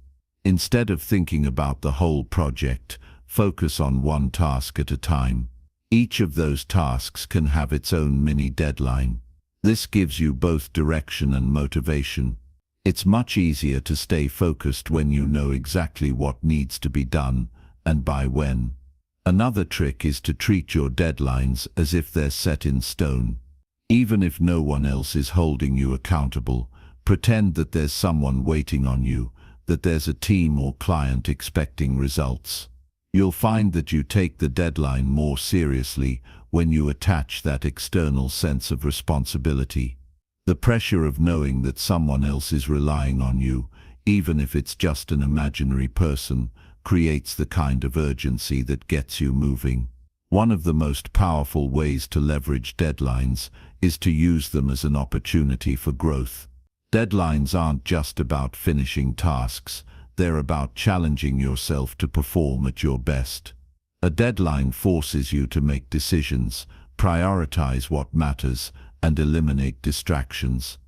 Instead of thinking about the whole project, focus on one task at a time. Each of those tasks can have its own mini deadline. This gives you both direction and motivation. It's much easier to stay focused when you know exactly what needs to be done and by when. Another trick is to treat your deadlines as if they're set in stone. Even if no one else is holding you accountable, pretend that there's someone waiting on you, that there's a team or client expecting results. You'll find that you take the deadline more seriously when you attach that external sense of responsibility. The pressure of knowing that someone else is relying on you, even if it's just an imaginary person, creates the kind of urgency that gets you moving. One of the most powerful ways to leverage deadlines is to use them as an opportunity for growth. Deadlines aren't just about finishing tasks, they're about challenging yourself to perform at your best. A deadline forces you to make decisions, prioritize what matters, and eliminate distractions.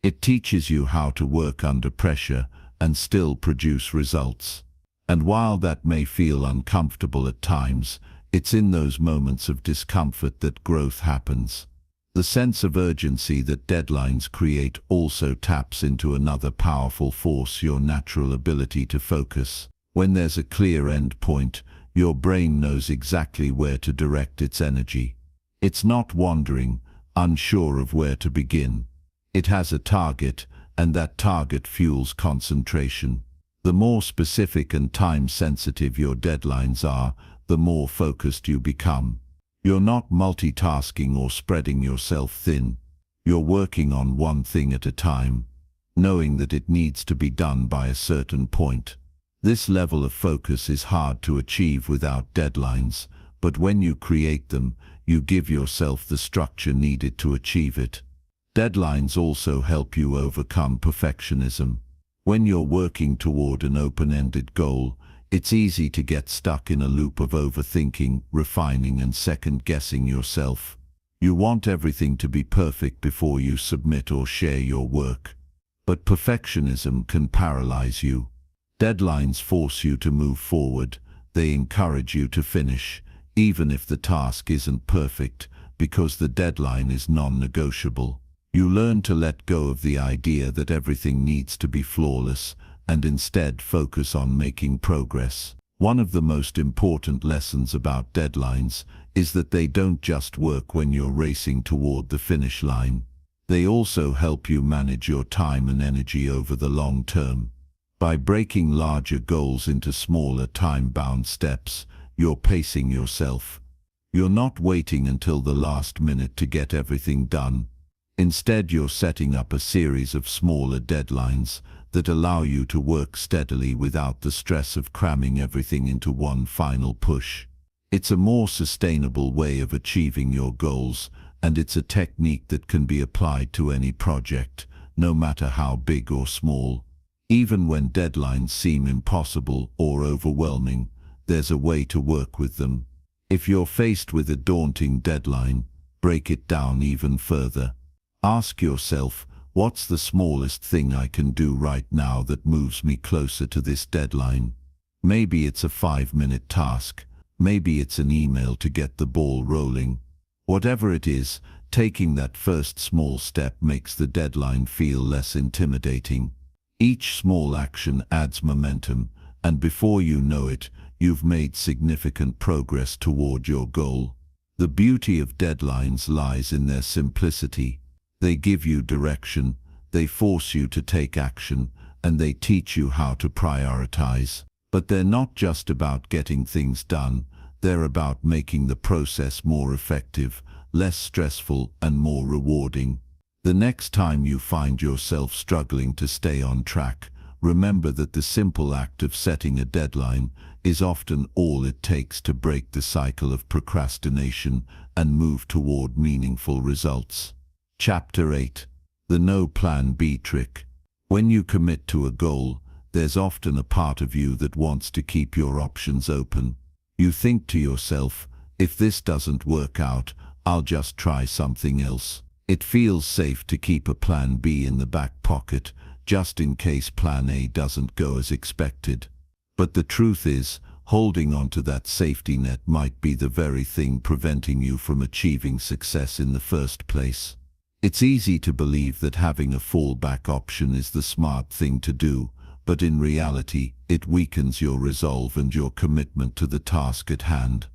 It teaches you how to work under pressure and still produce results. And while that may feel uncomfortable at times, it's in those moments of discomfort that growth happens. The sense of urgency that deadlines create also taps into another powerful force: your natural ability to focus. When there's a clear end point, your brain knows exactly where to direct its energy. It's not wandering, unsure of where to begin. It has a target, and that target fuels concentration. The more specific and time-sensitive your deadlines are, the more focused you become. You're not multitasking or spreading yourself thin. You're working on one thing at a time, knowing that it needs to be done by a certain point. This level of focus is hard to achieve without deadlines, but when you create them, you give yourself the structure needed to achieve it. Deadlines also help you overcome perfectionism. When you're working toward an open-ended goal, it's easy to get stuck in a loop of overthinking, refining, and second-guessing yourself. You want everything to be perfect before you submit or share your work. But perfectionism can paralyze you. Deadlines force you to move forward. They encourage you to finish, even if the task isn't perfect, because the deadline is non-negotiable. You learn to let go of the idea that everything needs to be flawless, and instead focus on making progress. One of the most important lessons about deadlines is that they don't just work when you're racing toward the finish line. They also help you manage your time and energy over the long term. By breaking larger goals into smaller time-bound steps, you're pacing yourself. You're not waiting until the last minute to get everything done. Instead, you're setting up a series of smaller deadlines that allow you to work steadily without the stress of cramming everything into one final push. It's a more sustainable way of achieving your goals, and it's a technique that can be applied to any project, no matter how big or small. Even when deadlines seem impossible or overwhelming, there's a way to work with them. If you're faced with a daunting deadline, break it down even further. Ask yourself, what's the smallest thing I can do right now that moves me closer to this deadline? Maybe it's a 5-minute task. Maybe it's an email to get the ball rolling. Whatever it is, taking that first small step makes the deadline feel less intimidating. Each small action adds momentum, and before you know it, you've made significant progress toward your goal. The beauty of deadlines lies in their simplicity. They give you direction, they force you to take action, and they teach you how to prioritize. But they're not just about getting things done, they're about making the process more effective, less stressful, and more rewarding. The next time you find yourself struggling to stay on track, remember that the simple act of setting a deadline is often all it takes to break the cycle of procrastination and move toward meaningful results. Chapter 8. The No Plan B Trick. When you commit to a goal, there's often a part of you that wants to keep your options open. You think to yourself, if this doesn't work out, I'll just try something else. It feels safe to keep a plan B in the back pocket, just in case plan A doesn't go as expected. But the truth is, holding on to that safety net might be the very thing preventing you from achieving success in the first place. It's easy to believe that having a fallback option is the smart thing to do, but in reality, it weakens your resolve and your commitment to the task at hand.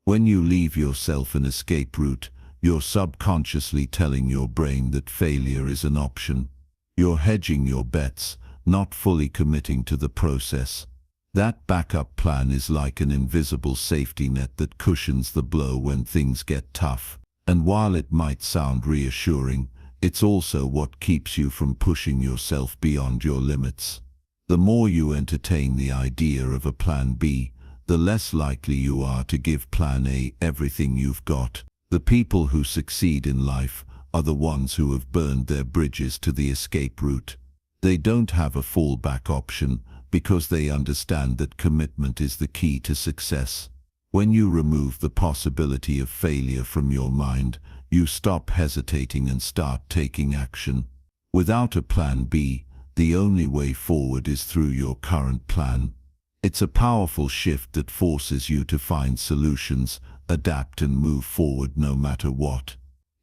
When you leave yourself an escape route, you're subconsciously telling your brain that failure is an option. You're hedging your bets, not fully committing to the process. That backup plan is like an invisible safety net that cushions the blow when things get tough. And while it might sound reassuring, it's also what keeps you from pushing yourself beyond your limits. The more you entertain the idea of a plan B, the less likely you are to give plan A everything you've got. The people who succeed in life are the ones who have burned their bridges to the escape route. They don't have a fallback option because they understand that commitment is the key to success. When you remove the possibility of failure from your mind, you stop hesitating and start taking action. Without a plan B, the only way forward is through your current plan. It's a powerful shift that forces you to find solutions, adapt and move forward no matter what.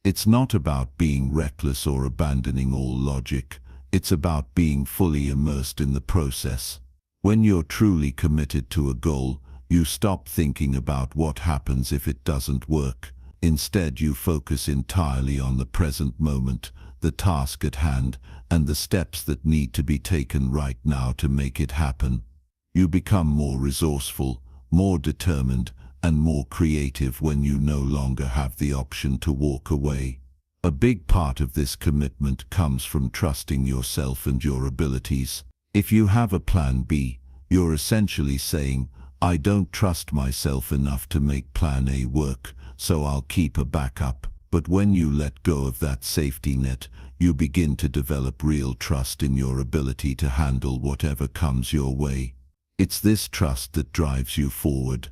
It's not about being reckless or abandoning all logic. It's about being fully immersed in the process. When you're truly committed to a goal, you stop thinking about what happens if it doesn't work. Instead, you focus entirely on the present moment, the task at hand, and the steps that need to be taken right now to make it happen. You become more resourceful, more determined, and more creative when you no longer have the option to walk away. A big part of this commitment comes from trusting yourself and your abilities. If you have a plan B, you're essentially saying, I don't trust myself enough to make plan A work, so I'll keep a backup. But when you let go of that safety net, you begin to develop real trust in your ability to handle whatever comes your way. It's this trust that drives you forward.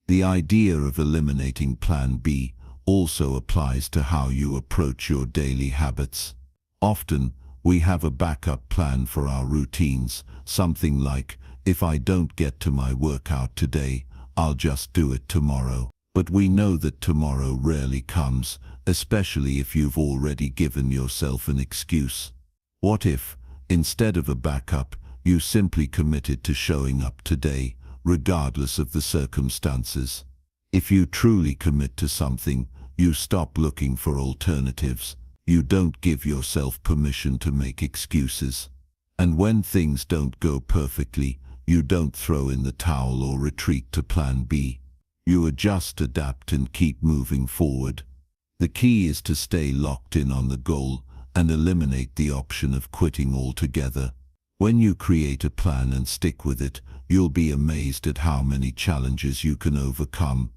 The idea of eliminating plan B also applies to how you approach your daily habits. Often, we have a backup plan for our routines, something like, if I don't get to my workout today, I'll just do it tomorrow. But we know that tomorrow rarely comes, especially if you've already given yourself an excuse. What if, instead of a backup, you simply committed to showing up today, regardless of the circumstances? If you truly commit to something, you stop looking for alternatives. You don't give yourself permission to make excuses. And when things don't go perfectly, you don't throw in the towel or retreat to plan B. You adjust, adapt, and keep moving forward. The key is to stay locked in on the goal and eliminate the option of quitting altogether. When you create a plan and stick with it, you'll be amazed at how many challenges you can overcome.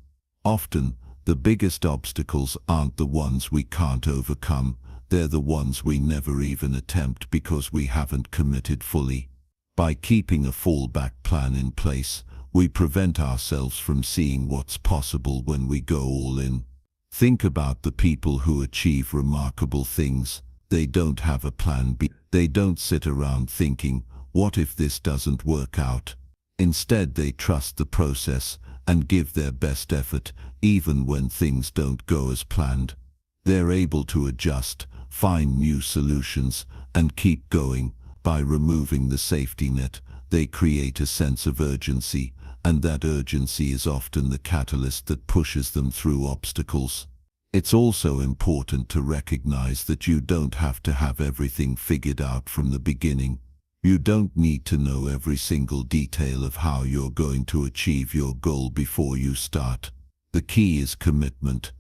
Often, the biggest obstacles aren't the ones we can't overcome, they're the ones we never even attempt because we haven't committed fully. By keeping a fallback plan in place, we prevent ourselves from seeing what's possible when we go all in. Think about the people who achieve remarkable things. They don't have a plan B. They don't sit around thinking, what if this doesn't work out? Instead, they trust the process and give their best effort, even when things don't go as planned. They're able to adjust, find new solutions, and keep going, By removing the safety net, they create a sense of urgency, and that urgency is often the catalyst that pushes them through obstacles. It's also important to recognize that you don't have to have everything figured out from the beginning. You don't need to know every single detail of how you're going to achieve your goal before you start. The key is commitment.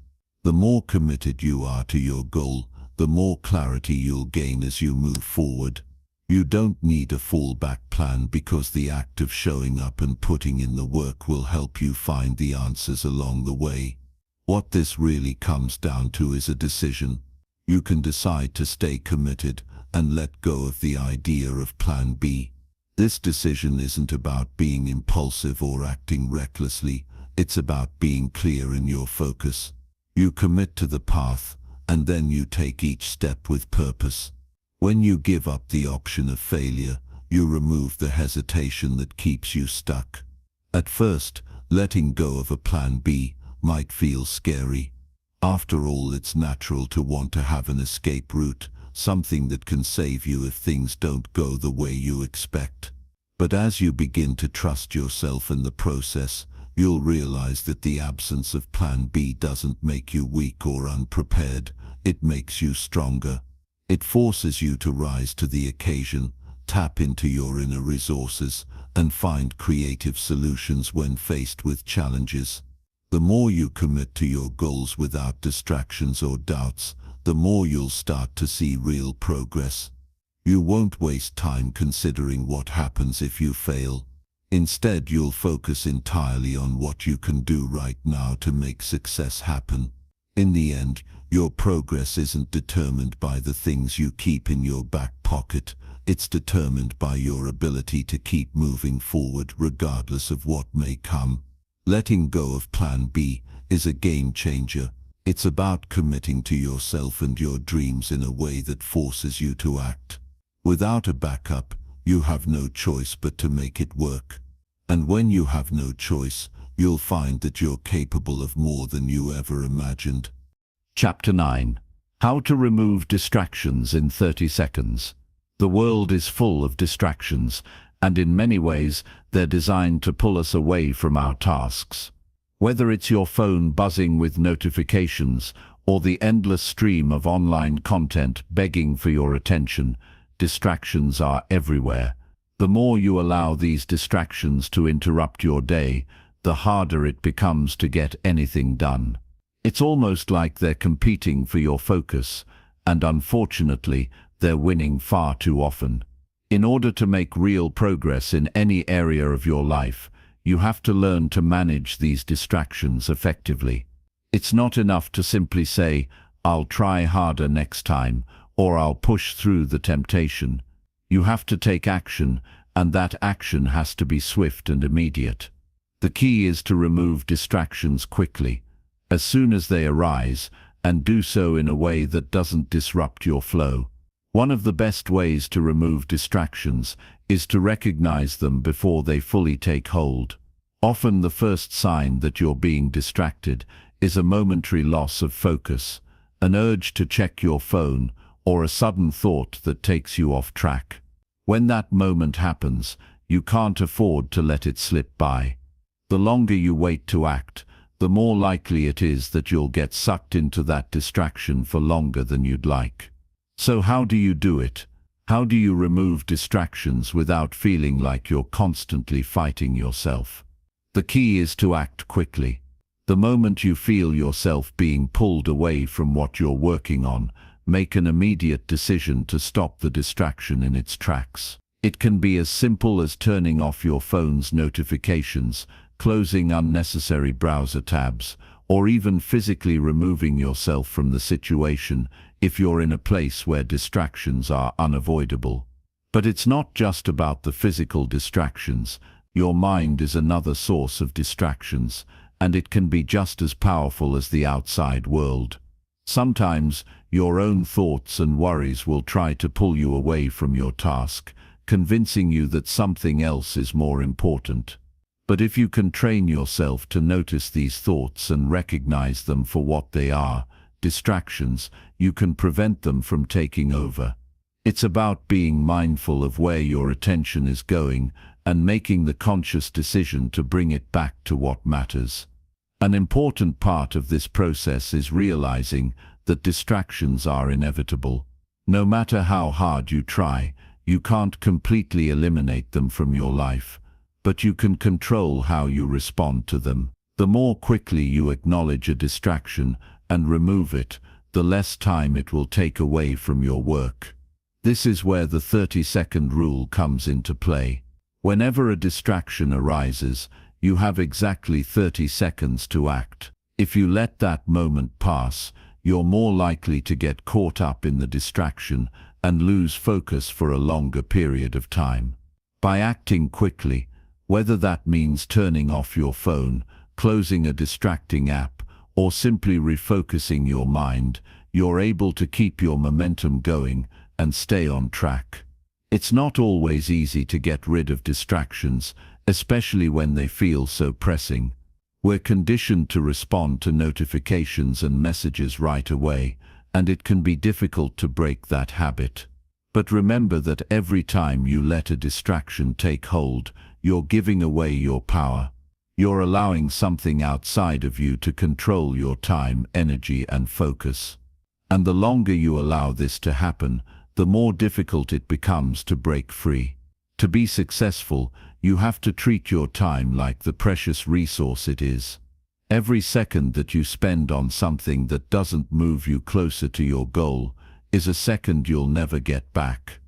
The more committed you are to your goal, the more clarity you'll gain as you move forward. You don't need a fallback plan because the act of showing up and putting in the work will help you find the answers along the way. What this really comes down to is a decision. You can decide to stay committed and let go of the idea of plan B. This decision isn't about being impulsive or acting recklessly, it's about being clear in your focus. You commit to the path, and then you take each step with purpose. When you give up the option of failure, you remove the hesitation that keeps you stuck. At first, letting go of a plan B might feel scary. After all, it's natural to want to have an escape route, something that can save you if things don't go the way you expect. But as you begin to trust yourself in the process, you'll realize that the absence of plan B doesn't make you weak or unprepared, it makes you stronger. It forces you to rise to the occasion, tap into your inner resources, and find creative solutions when faced with challenges. The more you commit to your goals without distractions or doubts, the more you'll start to see real progress. You won't waste time considering what happens if you fail. Instead, you'll focus entirely on what you can do right now to make success happen. In the end, your progress isn't determined by the things you keep in your back pocket. It's determined by your ability to keep moving forward regardless of what may come. Letting go of plan B is a game changer. It's about committing to yourself and your dreams in a way that forces you to act. Without a backup, you have no choice but to make it work. And when you have no choice, you'll find that you're capable of more than you ever imagined. Chapter 9. How to remove distractions in 30 seconds. The world is full of distractions, and in many ways, they're designed to pull us away from our tasks. Whether it's your phone buzzing with notifications or the endless stream of online content begging for your attention, distractions are everywhere. The more you allow these distractions to interrupt your day, the harder it becomes to get anything done. It's almost like they're competing for your focus, and unfortunately, they're winning far too often. In order to make real progress in any area of your life, you have to learn to manage these distractions effectively. It's not enough to simply say, "I'll try harder next time," or "I'll push through the temptation." You have to take action, and that action has to be swift and immediate. The key is to remove distractions quickly, as soon as they arise, and do so in a way that doesn't disrupt your flow. One of the best ways to remove distractions is to recognize them before they fully take hold. Often the first sign that you're being distracted is a momentary loss of focus, an urge to check your phone, or a sudden thought that takes you off track. When that moment happens, you can't afford to let it slip by. The longer you wait to act, the more likely it is that you'll get sucked into that distraction for longer than you'd like. So how do you do it? How do you remove distractions without feeling like you're constantly fighting yourself? The key is to act quickly. The moment you feel yourself being pulled away from what you're working on, make an immediate decision to stop the distraction in its tracks. It can be as simple as turning off your phone's notifications, closing unnecessary browser tabs, or even physically removing yourself from the situation if you're in a place where distractions are unavoidable. But it's not just about the physical distractions. Your mind is another source of distractions, and it can be just as powerful as the outside world. Sometimes your own thoughts and worries will try to pull you away from your task, convincing you that something else is more important. But if you can train yourself to notice these thoughts and recognize them for what they are, distractions, you can prevent them from taking over. It's about being mindful of where your attention is going and making the conscious decision to bring it back to what matters. An important part of this process is realizing that distractions are inevitable. No matter how hard you try, you can't completely eliminate them from your life, but you can control how you respond to them. The more quickly you acknowledge a distraction and remove it, the less time it will take away from your work. This is where the 30-second rule comes into play. Whenever a distraction arises, you have exactly 30 seconds to act. If you let that moment pass, you're more likely to get caught up in the distraction and lose focus for a longer period of time. By acting quickly, whether that means turning off your phone, closing a distracting app, or simply refocusing your mind, you're able to keep your momentum going and stay on track. It's not always easy to get rid of distractions, especially when they feel so pressing. We're conditioned to respond to notifications and messages right away, and it can be difficult to break that habit. But remember that every time you let a distraction take hold, you're giving away your power. You're allowing something outside of you to control your time, energy, and focus. And the longer you allow this to happen, the more difficult it becomes to break free. To be successful, you have to treat your time like the precious resource it is. Every second that you spend on something that doesn't move you closer to your goal is a second you'll never get back.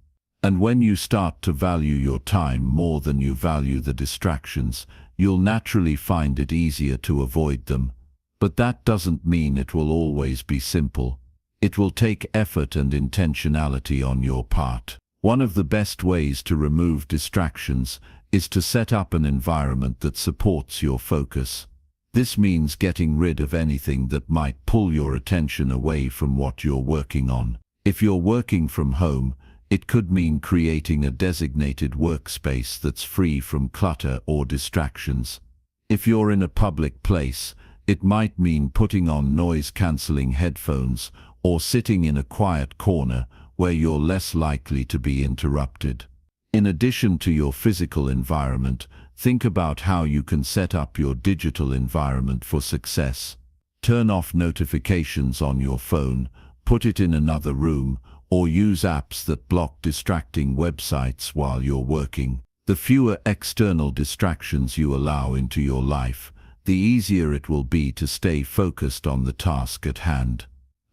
And when you start to value your time more than you value the distractions, you'll naturally find it easier to avoid them. But that doesn't mean it will always be simple. It will take effort and intentionality on your part. One of the best ways to remove distractions is to set up an environment that supports your focus. This means getting rid of anything that might pull your attention away from what you're working on. If you're working from home, it could mean creating a designated workspace that's free from clutter or distractions. If you're in a public place, it might mean putting on noise-canceling headphones or sitting in a quiet corner where you're less likely to be interrupted. In addition to your physical environment, think about how you can set up your digital environment for success. Turn off notifications on your phone, put it in another room, or use apps that block distracting websites while you're working. The fewer external distractions you allow into your life, the easier it will be to stay focused on the task at hand.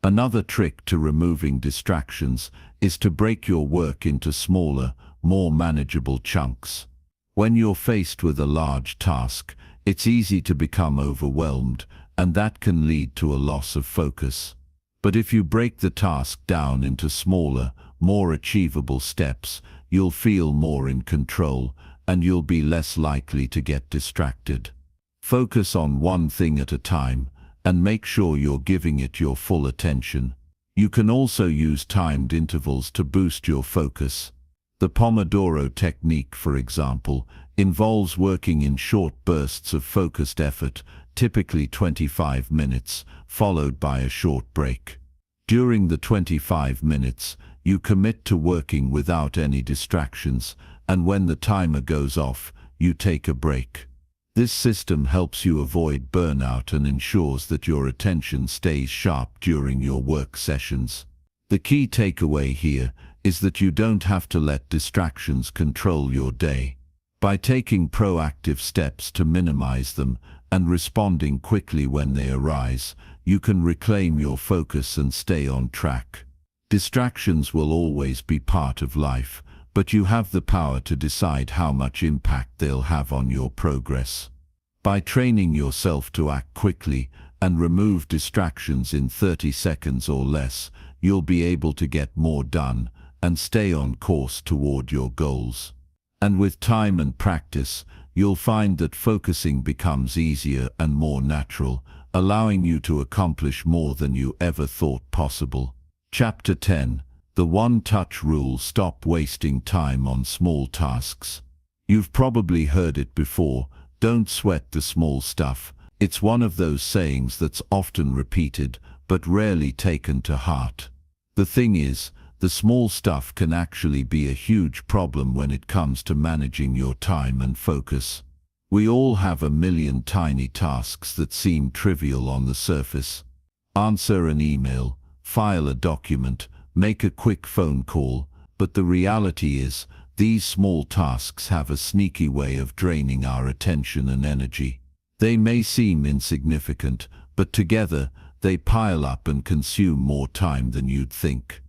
Another trick to removing distractions is to break your work into smaller, more manageable chunks. When you're faced with a large task, it's easy to become overwhelmed, and that can lead to a loss of focus. But if you break the task down into smaller, more achievable steps, you'll feel more in control, and you'll be less likely to get distracted. Focus on one thing at a time, and make sure you're giving it your full attention. You can also use timed intervals to boost your focus. The Pomodoro technique, for example, involves working in short bursts of focused effort, typically 25 minutes, followed by a short break. During the 25 minutes, you commit to working without any distractions, and when the timer goes off, you take a break. This system helps you avoid burnout and ensures that your attention stays sharp during your work sessions. The key takeaway here is that you don't have to let distractions control your day. By taking proactive steps to minimize them and responding quickly when they arise, you can reclaim your focus and stay on track. Distractions will always be part of life, but you have the power to decide how much impact they'll have on your progress. By training yourself to act quickly and remove distractions in 30 seconds or less, you'll be able to get more done and stay on course toward your goals. And with time and practice, you'll find that focusing becomes easier and more natural, allowing you to accomplish more than you ever thought possible. Chapter 10. The One-Touch Rule. Stop wasting time on small tasks. You've probably heard it before, don't sweat the small stuff. It's one of those sayings that's often repeated, but rarely taken to heart. The thing is, The small stuff can actually be a huge problem when it comes to managing your time and focus. We all have a million tiny tasks that seem trivial on the surface. Answer an email, file a document, make a quick phone call, but the reality is, these small tasks have a sneaky way of draining our attention and energy. They may seem insignificant, but together, they pile up and consume more time than you'd think.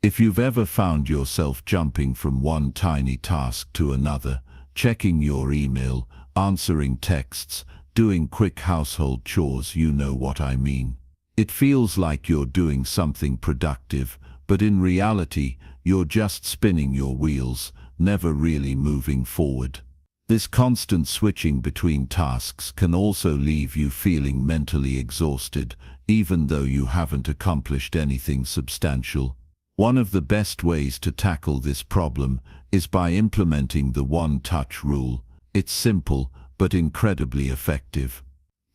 If you've ever found yourself jumping from one tiny task to another, checking your email, answering texts, doing quick household chores, you know what I mean. It feels like you're doing something productive, but in reality, you're just spinning your wheels, never really moving forward. This constant switching between tasks can also leave you feeling mentally exhausted, even though you haven't accomplished anything substantial. One of the best ways to tackle this problem is by implementing the one-touch rule. It's simple, but incredibly effective.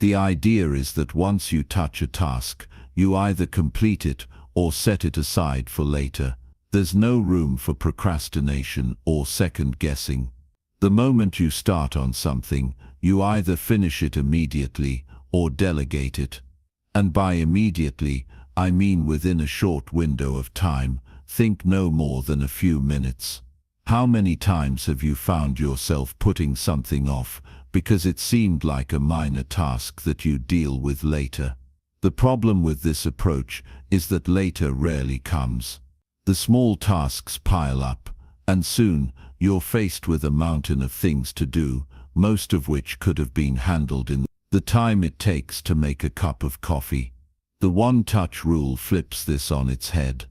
The idea is that once you touch a task, you either complete it or set it aside for later. There's no room for procrastination or second-guessing. The moment you start on something, you either finish it immediately or delegate it. And by immediately, I mean within a short window of time. Think no more than a few minutes. How many times have you found yourself putting something off because it seemed like a minor task that you'd deal with later? The problem with this approach is that later rarely comes. The small tasks pile up, and soon you're faced with a mountain of things to do, most of which could have been handled in the time it takes to make a cup of coffee. The one-touch rule flips this on its head.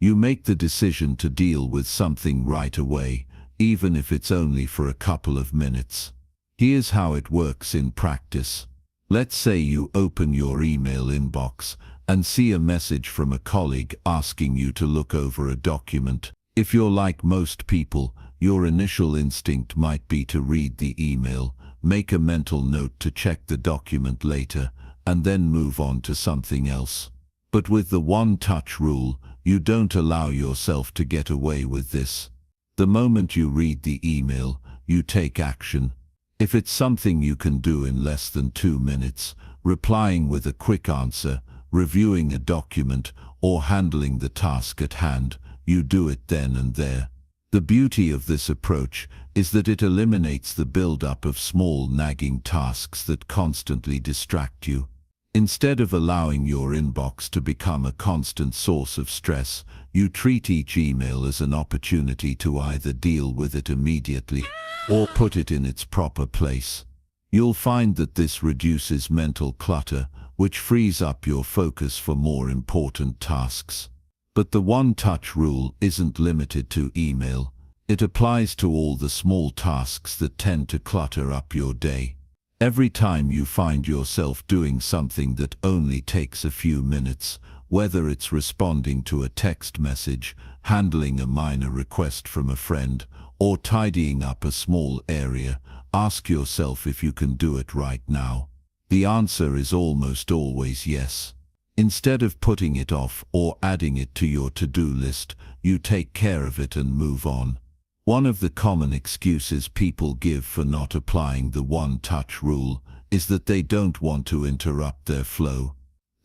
You make the decision to deal with something right away, even if it's only for a couple of minutes. Here's how it works in practice. Let's say you open your email inbox and see a message from a colleague asking you to look over a document. If you're like most people, your initial instinct might be to read the email, make a mental note to check the document later, and then move on to something else. But with the one-touch rule, you don't allow yourself to get away with this. The moment you read the email, you take action. If it's something you can do in less than 2 minutes, replying with a quick answer, reviewing a document, or handling the task at hand, you do it then and there. The beauty of this approach is that it eliminates the build-up of small nagging tasks that constantly distract you. Instead of allowing your inbox to become a constant source of stress, you treat each email as an opportunity to either deal with it immediately or put it in its proper place. You'll find that this reduces mental clutter, which frees up your focus for more important tasks. But the one-touch rule isn't limited to email. It applies to all the small tasks that tend to clutter up your day. Every time you find yourself doing something that only takes a few minutes, whether it's responding to a text message, handling a minor request from a friend, or tidying up a small area, ask yourself if you can do it right now. The answer is almost always yes. Instead of putting it off or adding it to your to-do list, you take care of it and move on. One of the common excuses people give for not applying the one-touch rule is that they don't want to interrupt their flow.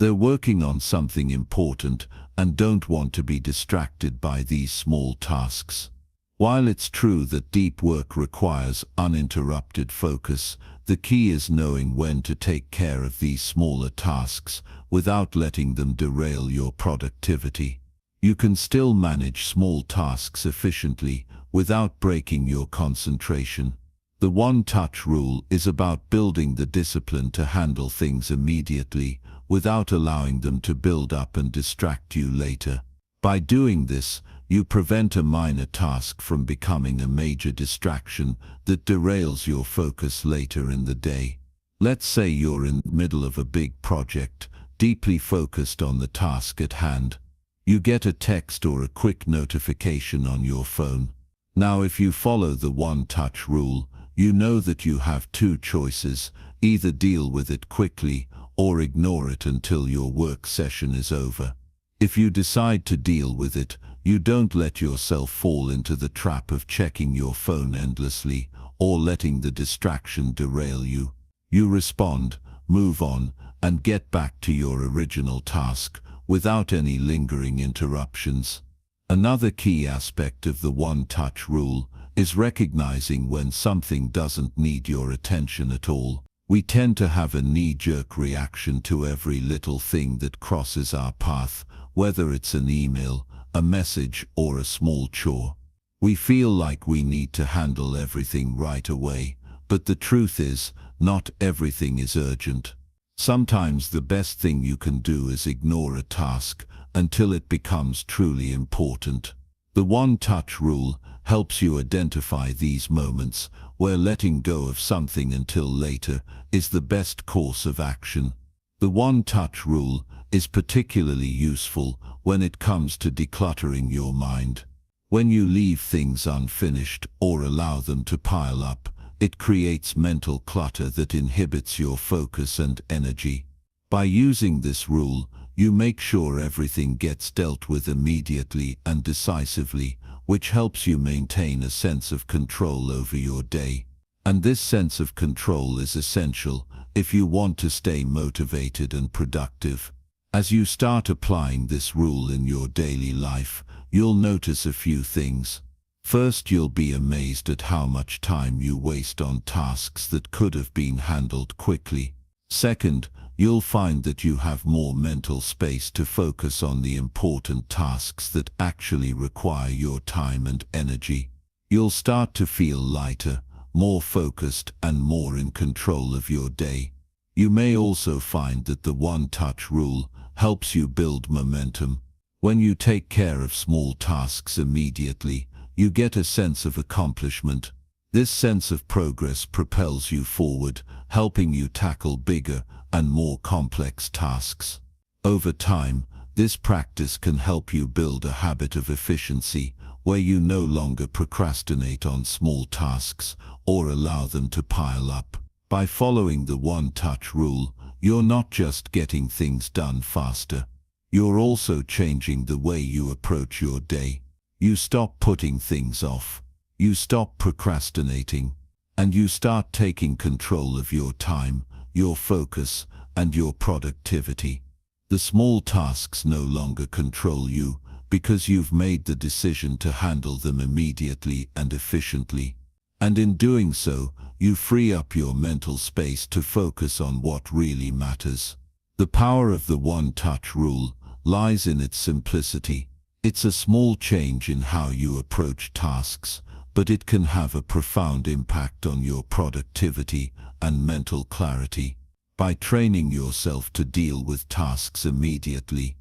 They're working on something important and don't want to be distracted by these small tasks. While it's true that deep work requires uninterrupted focus, the key is knowing when to take care of these smaller tasks without letting them derail your productivity. You can still manage small tasks efficiently without breaking your concentration. The one-touch rule is about building the discipline to handle things immediately without allowing them to build up and distract you later. By doing this, you prevent a minor task from becoming a major distraction that derails your focus later in the day. Let's say you're in the middle of a big project, deeply focused on the task at hand. You get a text or a quick notification on your phone. Now, if you follow the one-touch rule, you know that you have two choices: either deal with it quickly or ignore it until your work session is over. If you decide to deal with it, You don't let yourself fall into the trap of checking your phone endlessly or letting the distraction derail you. You respond, move on, and get back to your original task without any lingering interruptions. Another key aspect of the one-touch rule is recognizing when something doesn't need your attention at all. We tend to have a knee-jerk reaction to every little thing that crosses our path, whether it's an email, a message, or a small chore. We feel like we need to handle everything right away, but the truth is, not everything is urgent. Sometimes the best thing you can do is ignore a task until it becomes truly important. The one-touch rule helps you identify these moments where letting go of something until later is the best course of action. The one-touch rule is particularly useful when it comes to decluttering your mind. When you leave things unfinished or allow them to pile up, it creates mental clutter that inhibits your focus and energy. By using this rule, you make sure everything gets dealt with immediately and decisively, which helps you maintain a sense of control over your day. And this sense of control is essential if you want to stay motivated and productive. As you start applying this rule in your daily life, you'll notice a few things. First, you'll be amazed at how much time you waste on tasks that could have been handled quickly. Second, you'll find that you have more mental space to focus on the important tasks that actually require your time and energy. You'll start to feel lighter, more focused, and more in control of your day. You may also find that the one-touch rule helps you build momentum. When you take care of small tasks immediately, you get a sense of accomplishment. This sense of progress propels you forward, helping you tackle bigger and more complex tasks. Over time, this practice can help you build a habit of efficiency where you no longer procrastinate on small tasks or allow them to pile up. By following the one-touch rule, you're not just getting things done faster, you're also changing the way you approach your day. You stop putting things off, you stop procrastinating, and you start taking control of your time, your focus, and your productivity. The small tasks no longer control you because you've made the decision to handle them immediately and efficiently. And in doing so, you free up your mental space to focus on what really matters. The power of the one-touch rule lies in its simplicity. It's a small change in how you approach tasks, but it can have a profound impact on your productivity and mental clarity. By training yourself to deal with tasks immediately,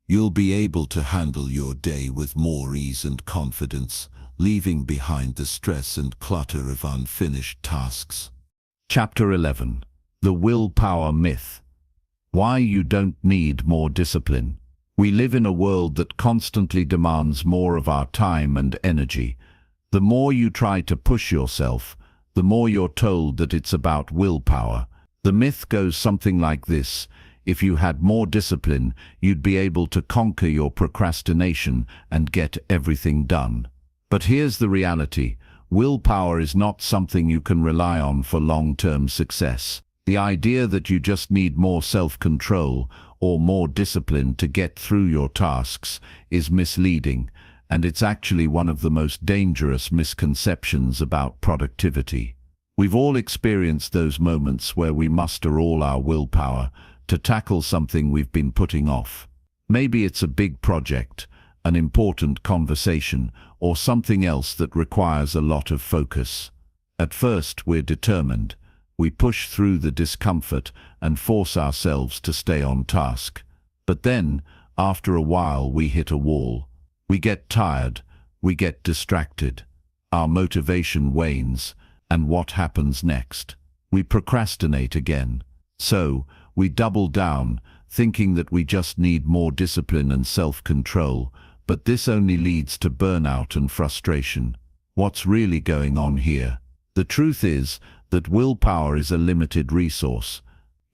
you'll be able to handle your day with more ease and confidence, leaving behind the stress and clutter of unfinished tasks. Chapter 11. The Willpower Myth. Why you don't need more discipline. We live in a world that constantly demands more of our time and energy. The more you try to push yourself, the more you're told that it's about willpower. The myth goes something like this: if you had more discipline, you'd be able to conquer your procrastination and get everything done. But here's the reality: willpower is not something you can rely on for long-term success. The idea that you just need more self-control or more discipline to get through your tasks is misleading, and it's actually one of the most dangerous misconceptions about productivity. We've all experienced those moments where we muster all our willpower to tackle something we've been putting off. Maybe it's a big project, an important conversation, or something else that requires a lot of focus. At first, we're determined. We push through the discomfort and force ourselves to stay on task. But then, after a while, we hit a wall. We get tired, we get distracted, our motivation wanes, and what happens next? We procrastinate again. So, we double down, thinking that we just need more discipline and self-control, but this only leads to burnout and frustration. What's really going on here? The truth is that willpower is a limited resource.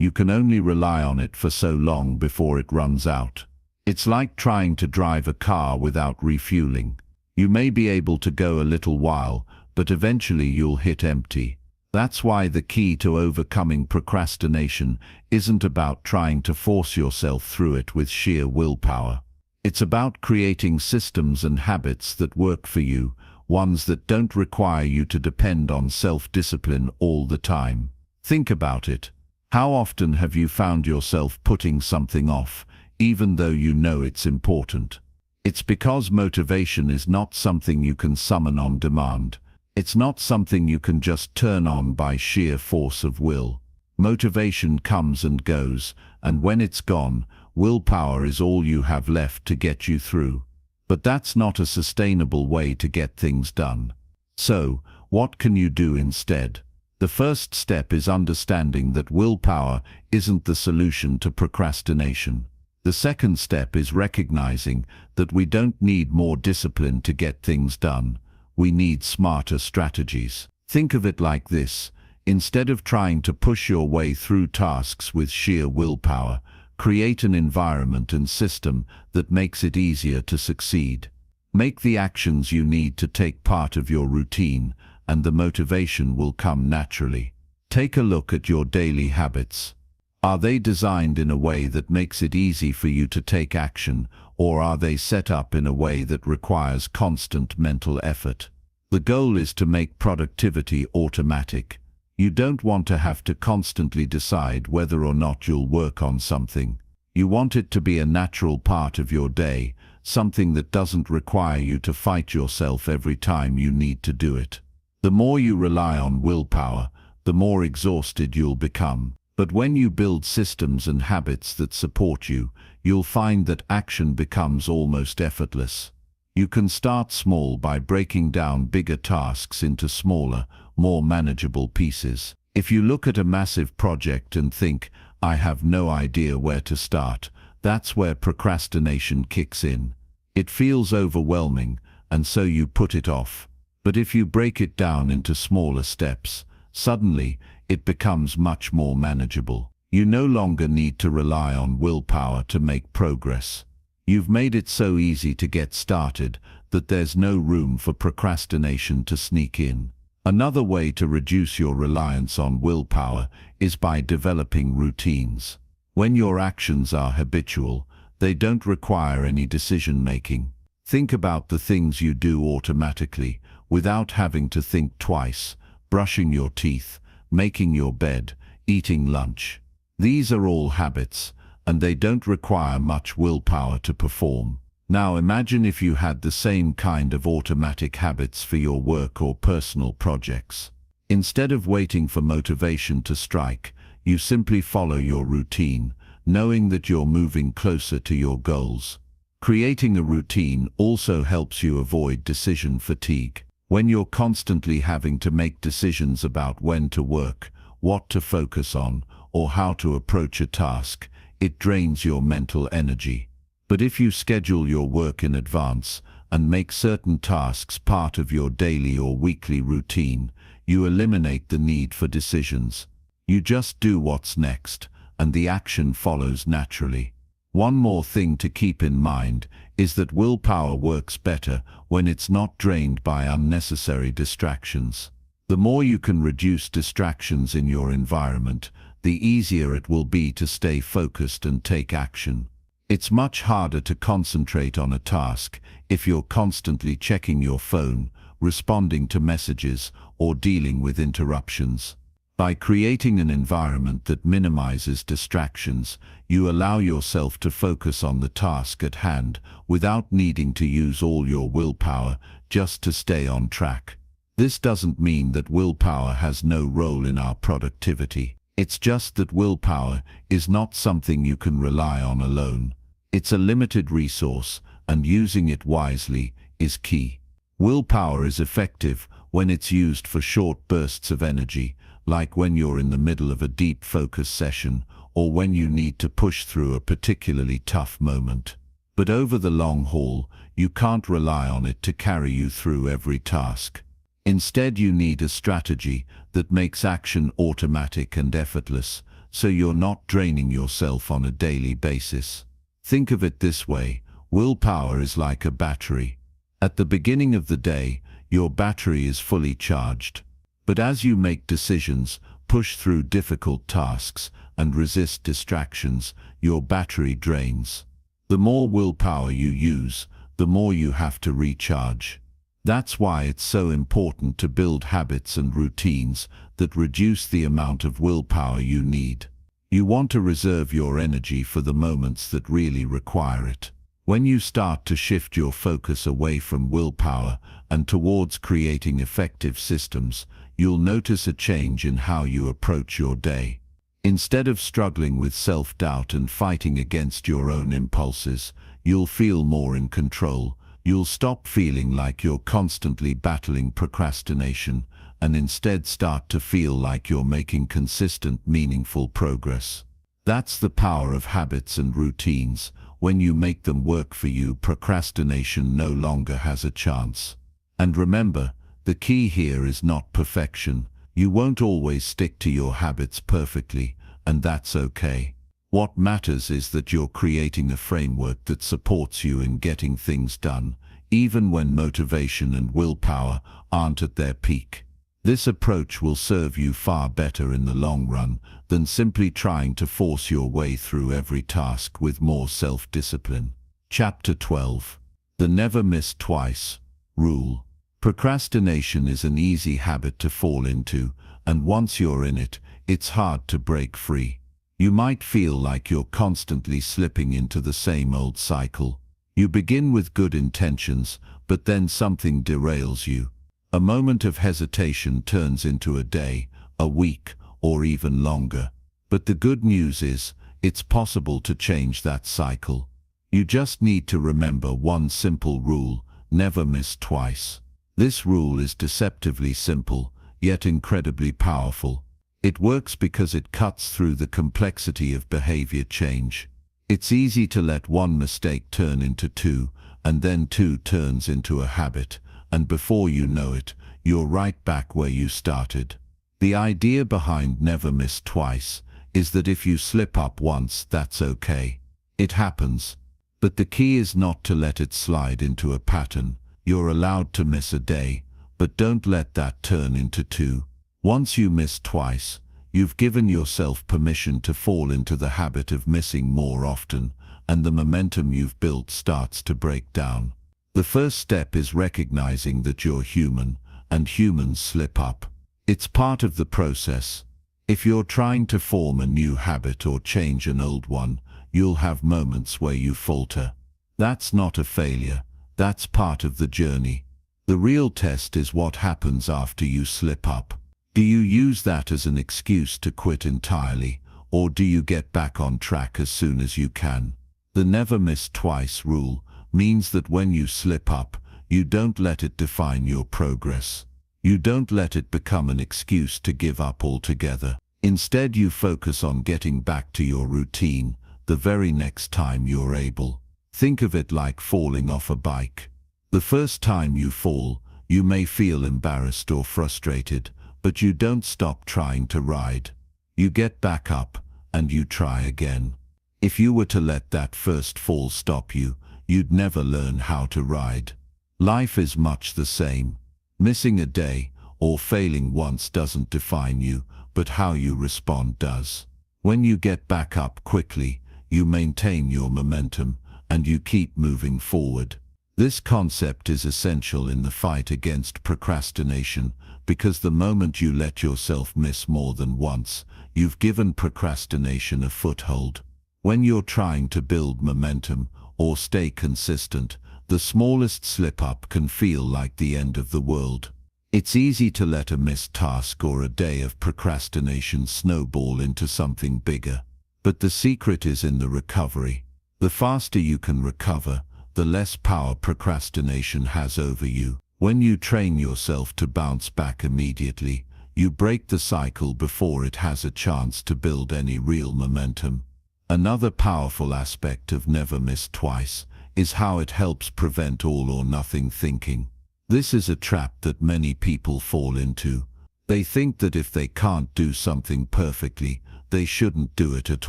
You can only rely on it for so long before it runs out. It's like trying to drive a car without refueling. You may be able to go a little while, but eventually you'll hit empty. That's why the key to overcoming procrastination isn't about trying to force yourself through it with sheer willpower. It's about creating systems and habits that work for you, ones that don't require you to depend on self-discipline all the time. Think about it. How often have you found yourself putting something off, even though you know it's important? It's because motivation is not something you can summon on demand. It's not something you can just turn on by sheer force of will. Motivation comes and goes, and when it's gone, willpower is all you have left to get you through. But that's not a sustainable way to get things done. So, what can you do instead? The first step is understanding that willpower isn't the solution to procrastination. The second step is recognizing that we don't need more discipline to get things done. We need smarter strategies. Think of it like this. Instead of trying to push your way through tasks with sheer willpower, create an environment and system that makes it easier to succeed. Make the actions you need to take part of your routine, and the motivation will come naturally. Take a look at your daily habits. Are they designed in a way that makes it easy for you to take action, or are they set up in a way that requires constant mental effort? The goal is to make productivity automatic. You don't want to have to constantly decide whether or not you'll work on something. You want it to be a natural part of your day, something that doesn't require you to fight yourself every time you need to do it. The more you rely on willpower, the more exhausted you'll become. But when you build systems and habits that support you, you'll find that action becomes almost effortless. You can start small by breaking down bigger tasks into smaller, more manageable pieces. If you look at a massive project and think, "I have no idea where to start," that's where procrastination kicks in. It feels overwhelming, and so you put it off. But if you break it down into smaller steps, suddenly, it becomes much more manageable. You no longer need to rely on willpower to make progress. You've made it so easy to get started that there's no room for procrastination to sneak in. Another way to reduce your reliance on willpower is by developing routines. When your actions are habitual, they don't require any decision-making. Think about the things you do automatically, without having to think twice: brushing your teeth, making your bed, eating lunch. These are all habits, and they don't require much willpower to perform. Now imagine if you had the same kind of automatic habits for your work or personal projects. Instead of waiting for motivation to strike, you simply follow your routine, knowing that you're moving closer to your goals. Creating a routine also helps you avoid decision fatigue. When you're constantly having to make decisions about when to work, what to focus on, or how to approach a task, it drains your mental energy. But if you schedule your work in advance and make certain tasks part of your daily or weekly routine, you eliminate the need for decisions. You just do what's next, and the action follows naturally. One more thing to keep in mind is that willpower works better when it's not drained by unnecessary distractions. The more you can reduce distractions in your environment, the easier it will be to stay focused and take action. It's much harder to concentrate on a task if you're constantly checking your phone, responding to messages, or dealing with interruptions. By creating an environment that minimizes distractions, you allow yourself to focus on the task at hand without needing to use all your willpower just to stay on track. This doesn't mean that willpower has no role in our productivity. It's just that willpower is not something you can rely on alone. It's a limited resource, and using it wisely is key. Willpower is effective when it's used for short bursts of energy, like when you're in the middle of a deep focus session, or when you need to push through a particularly tough moment. But over the long haul, you can't rely on it to carry you through every task. Instead, you need a strategy that makes action automatic and effortless, so you're not draining yourself on a daily basis. Think of it this way: willpower is like a battery. At the beginning of the day, your battery is fully charged. But as you make decisions, push through difficult tasks, and resist distractions, your battery drains. The more willpower you use, the more you have to recharge. That's why it's so important to build habits and routines that reduce the amount of willpower you need. You want to reserve your energy for the moments that really require it. When you start to shift your focus away from willpower and towards creating effective systems, you'll notice a change in how you approach your day. Instead of struggling with self-doubt and fighting against your own impulses, you'll feel more in control. You'll stop feeling like you're constantly battling procrastination and instead start to feel like you're making consistent, meaningful progress. That's the power of habits and routines. When you make them work for you, procrastination no longer has a chance. And remember, the key here is not perfection. You won't always stick to your habits perfectly, and that's okay. What matters is that you're creating a framework that supports you in getting things done, even when motivation and willpower aren't at their peak. This approach will serve you far better in the long run than simply trying to force your way through every task with more self-discipline. Chapter 12. The Never Miss Twice Rule. Procrastination is an easy habit to fall into, and once you're in it, it's hard to break free. You might feel like you're constantly slipping into the same old cycle. You begin with good intentions, but then something derails you. A moment of hesitation turns into a day, a week, or even longer. But the good news is, it's possible to change that cycle. You just need to remember one simple rule: never miss twice. This rule is deceptively simple, yet incredibly powerful. It works because it cuts through the complexity of behavior change. It's easy to let one mistake turn into two, and then two turns into a habit, and before you know it, you're right back where you started. The idea behind never miss twice is that if you slip up once, that's okay. It happens. But the key is not to let it slide into a pattern. You're allowed to miss a day, but don't let that turn into two. Once you miss twice, you've given yourself permission to fall into the habit of missing more often, and the momentum you've built starts to break down. The first step is recognizing that you're human, and humans slip up. It's part of the process. If you're trying to form a new habit or change an old one, you'll have moments where you falter. That's not a failure. That's part of the journey. The real test is what happens after you slip up. Do you use that as an excuse to quit entirely, or do you get back on track as soon as you can? The never miss twice rule means that when you slip up, you don't let it define your progress. You don't let it become an excuse to give up altogether. Instead, you focus on getting back to your routine the very next time you're able. Think of it like falling off a bike. The first time you fall, you may feel embarrassed or frustrated, but you don't stop trying to ride. You get back up, and you try again. If you were to let that first fall stop you, you'd never learn how to ride. Life is much the same. Missing a day or failing once doesn't define you, but how you respond does. When you get back up quickly, you maintain your momentum, and you keep moving forward. This concept is essential in the fight against procrastination, because the moment you let yourself miss more than once, you've given procrastination a foothold. When you're trying to build momentum or stay consistent, the smallest slip-up can feel like the end of the world. It's easy to let a missed task or a day of procrastination snowball into something bigger. But the secret is in the recovery. The faster you can recover, the less power procrastination has over you. When you train yourself to bounce back immediately, you break the cycle before it has a chance to build any real momentum. Another powerful aspect of never miss twice is how it helps prevent all or nothing thinking. This is a trap that many people fall into. They think that if they can't do something perfectly, they shouldn't do it at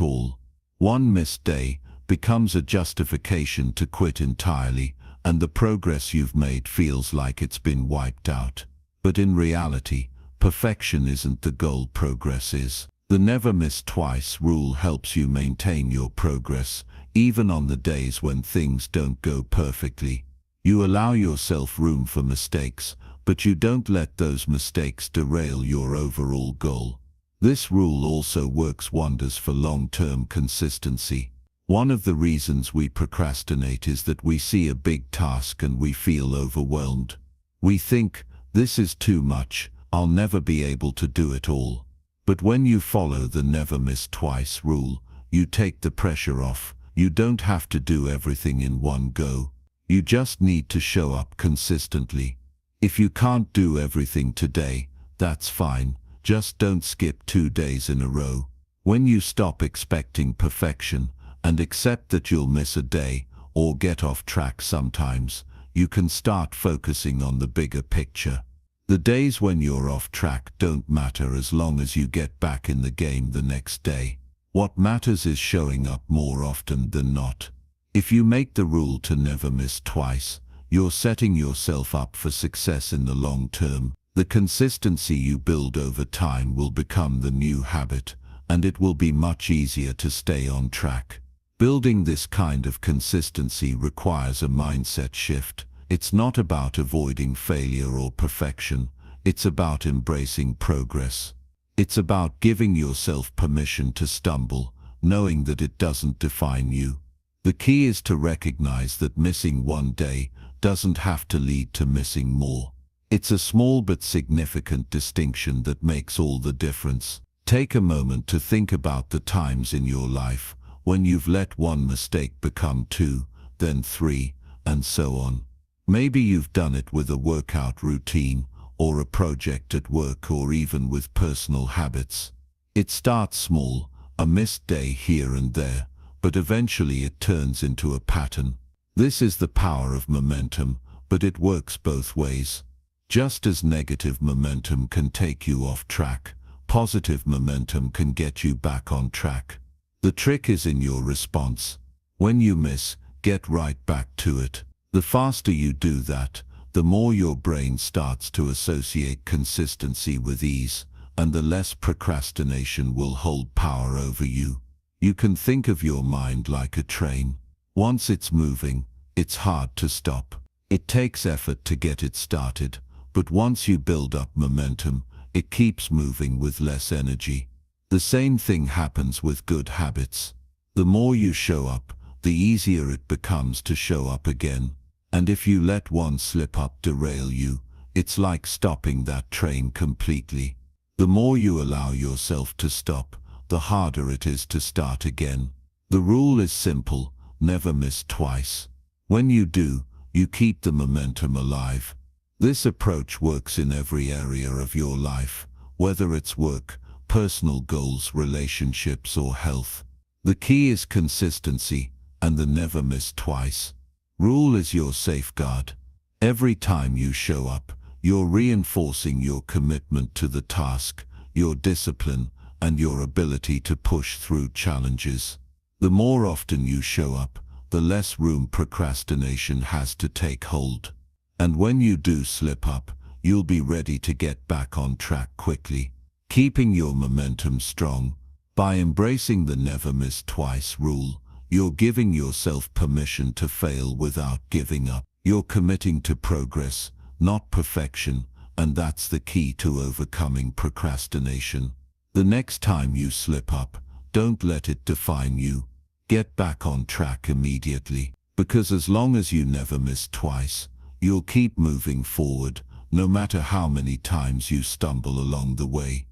all. One missed day becomes a justification to quit entirely, and the progress you've made feels like it's been wiped out. But in reality, perfection isn't the goal, progress is. The never miss twice rule helps you maintain your progress, even on the days when things don't go perfectly. You allow yourself room for mistakes, but you don't let those mistakes derail your overall goal. This rule also works wonders for long-term consistency. One of the reasons we procrastinate is that we see a big task and we feel overwhelmed. We think, this is too much, I'll never be able to do it all. But when you follow the never miss twice rule, you take the pressure off. You don't have to do everything in one go. You just need to show up consistently. If you can't do everything today, that's fine. Just don't skip 2 days in a row. When you stop expecting perfection and accept that you'll miss a day or get off track sometimes, you can start focusing on the bigger picture. The days when you're off track don't matter as long as you get back in the game the next day. What matters is showing up more often than not. If you make the rule to never miss twice, you're setting yourself up for success in the long term. The consistency you build over time will become the new habit, and it will be much easier to stay on track. Building this kind of consistency requires a mindset shift. It's not about avoiding failure or perfection. It's about embracing progress. It's about giving yourself permission to stumble, knowing that it doesn't define you. The key is to recognize that missing one day doesn't have to lead to missing more. It's a small but significant distinction that makes all the difference. Take a moment to think about the times in your life when you've let one mistake become 2, then 3, and so on. Maybe you've done it with a workout routine, or a project at work, or even with personal habits. It starts small, a missed day here and there, but eventually it turns into a pattern. This is the power of momentum, but it works both ways. Just as negative momentum can take you off track, positive momentum can get you back on track. The trick is in your response. When you miss, get right back to it. The faster you do that, the more your brain starts to associate consistency with ease, and the less procrastination will hold power over you. You can think of your mind like a train. Once it's moving, it's hard to stop. It takes effort to get it started, but once you build up momentum, it keeps moving with less energy. The same thing happens with good habits. The more you show up, the easier it becomes to show up again. And if you let one slip up derail you, it's like stopping that train completely. The more you allow yourself to stop, the harder it is to start again. The rule is simple: never miss twice. When you do, you keep the momentum alive. This approach works in every area of your life, whether it's work, personal goals, relationships, or health. The key is consistency, and the never miss twice rule is your safeguard. Every time you show up, you're reinforcing your commitment to the task, your discipline, and your ability to push through challenges. The more often you show up, the less room procrastination has to take hold. And when you do slip up, you'll be ready to get back on track quickly. Keeping your momentum strong. By embracing the never miss twice rule, you're giving yourself permission to fail without giving up. You're committing to progress, not perfection, and that's the key to overcoming procrastination. The next time you slip up, don't let it define you. Get back on track immediately, because as long as you never miss twice, you'll keep moving forward, no matter how many times you stumble along the way.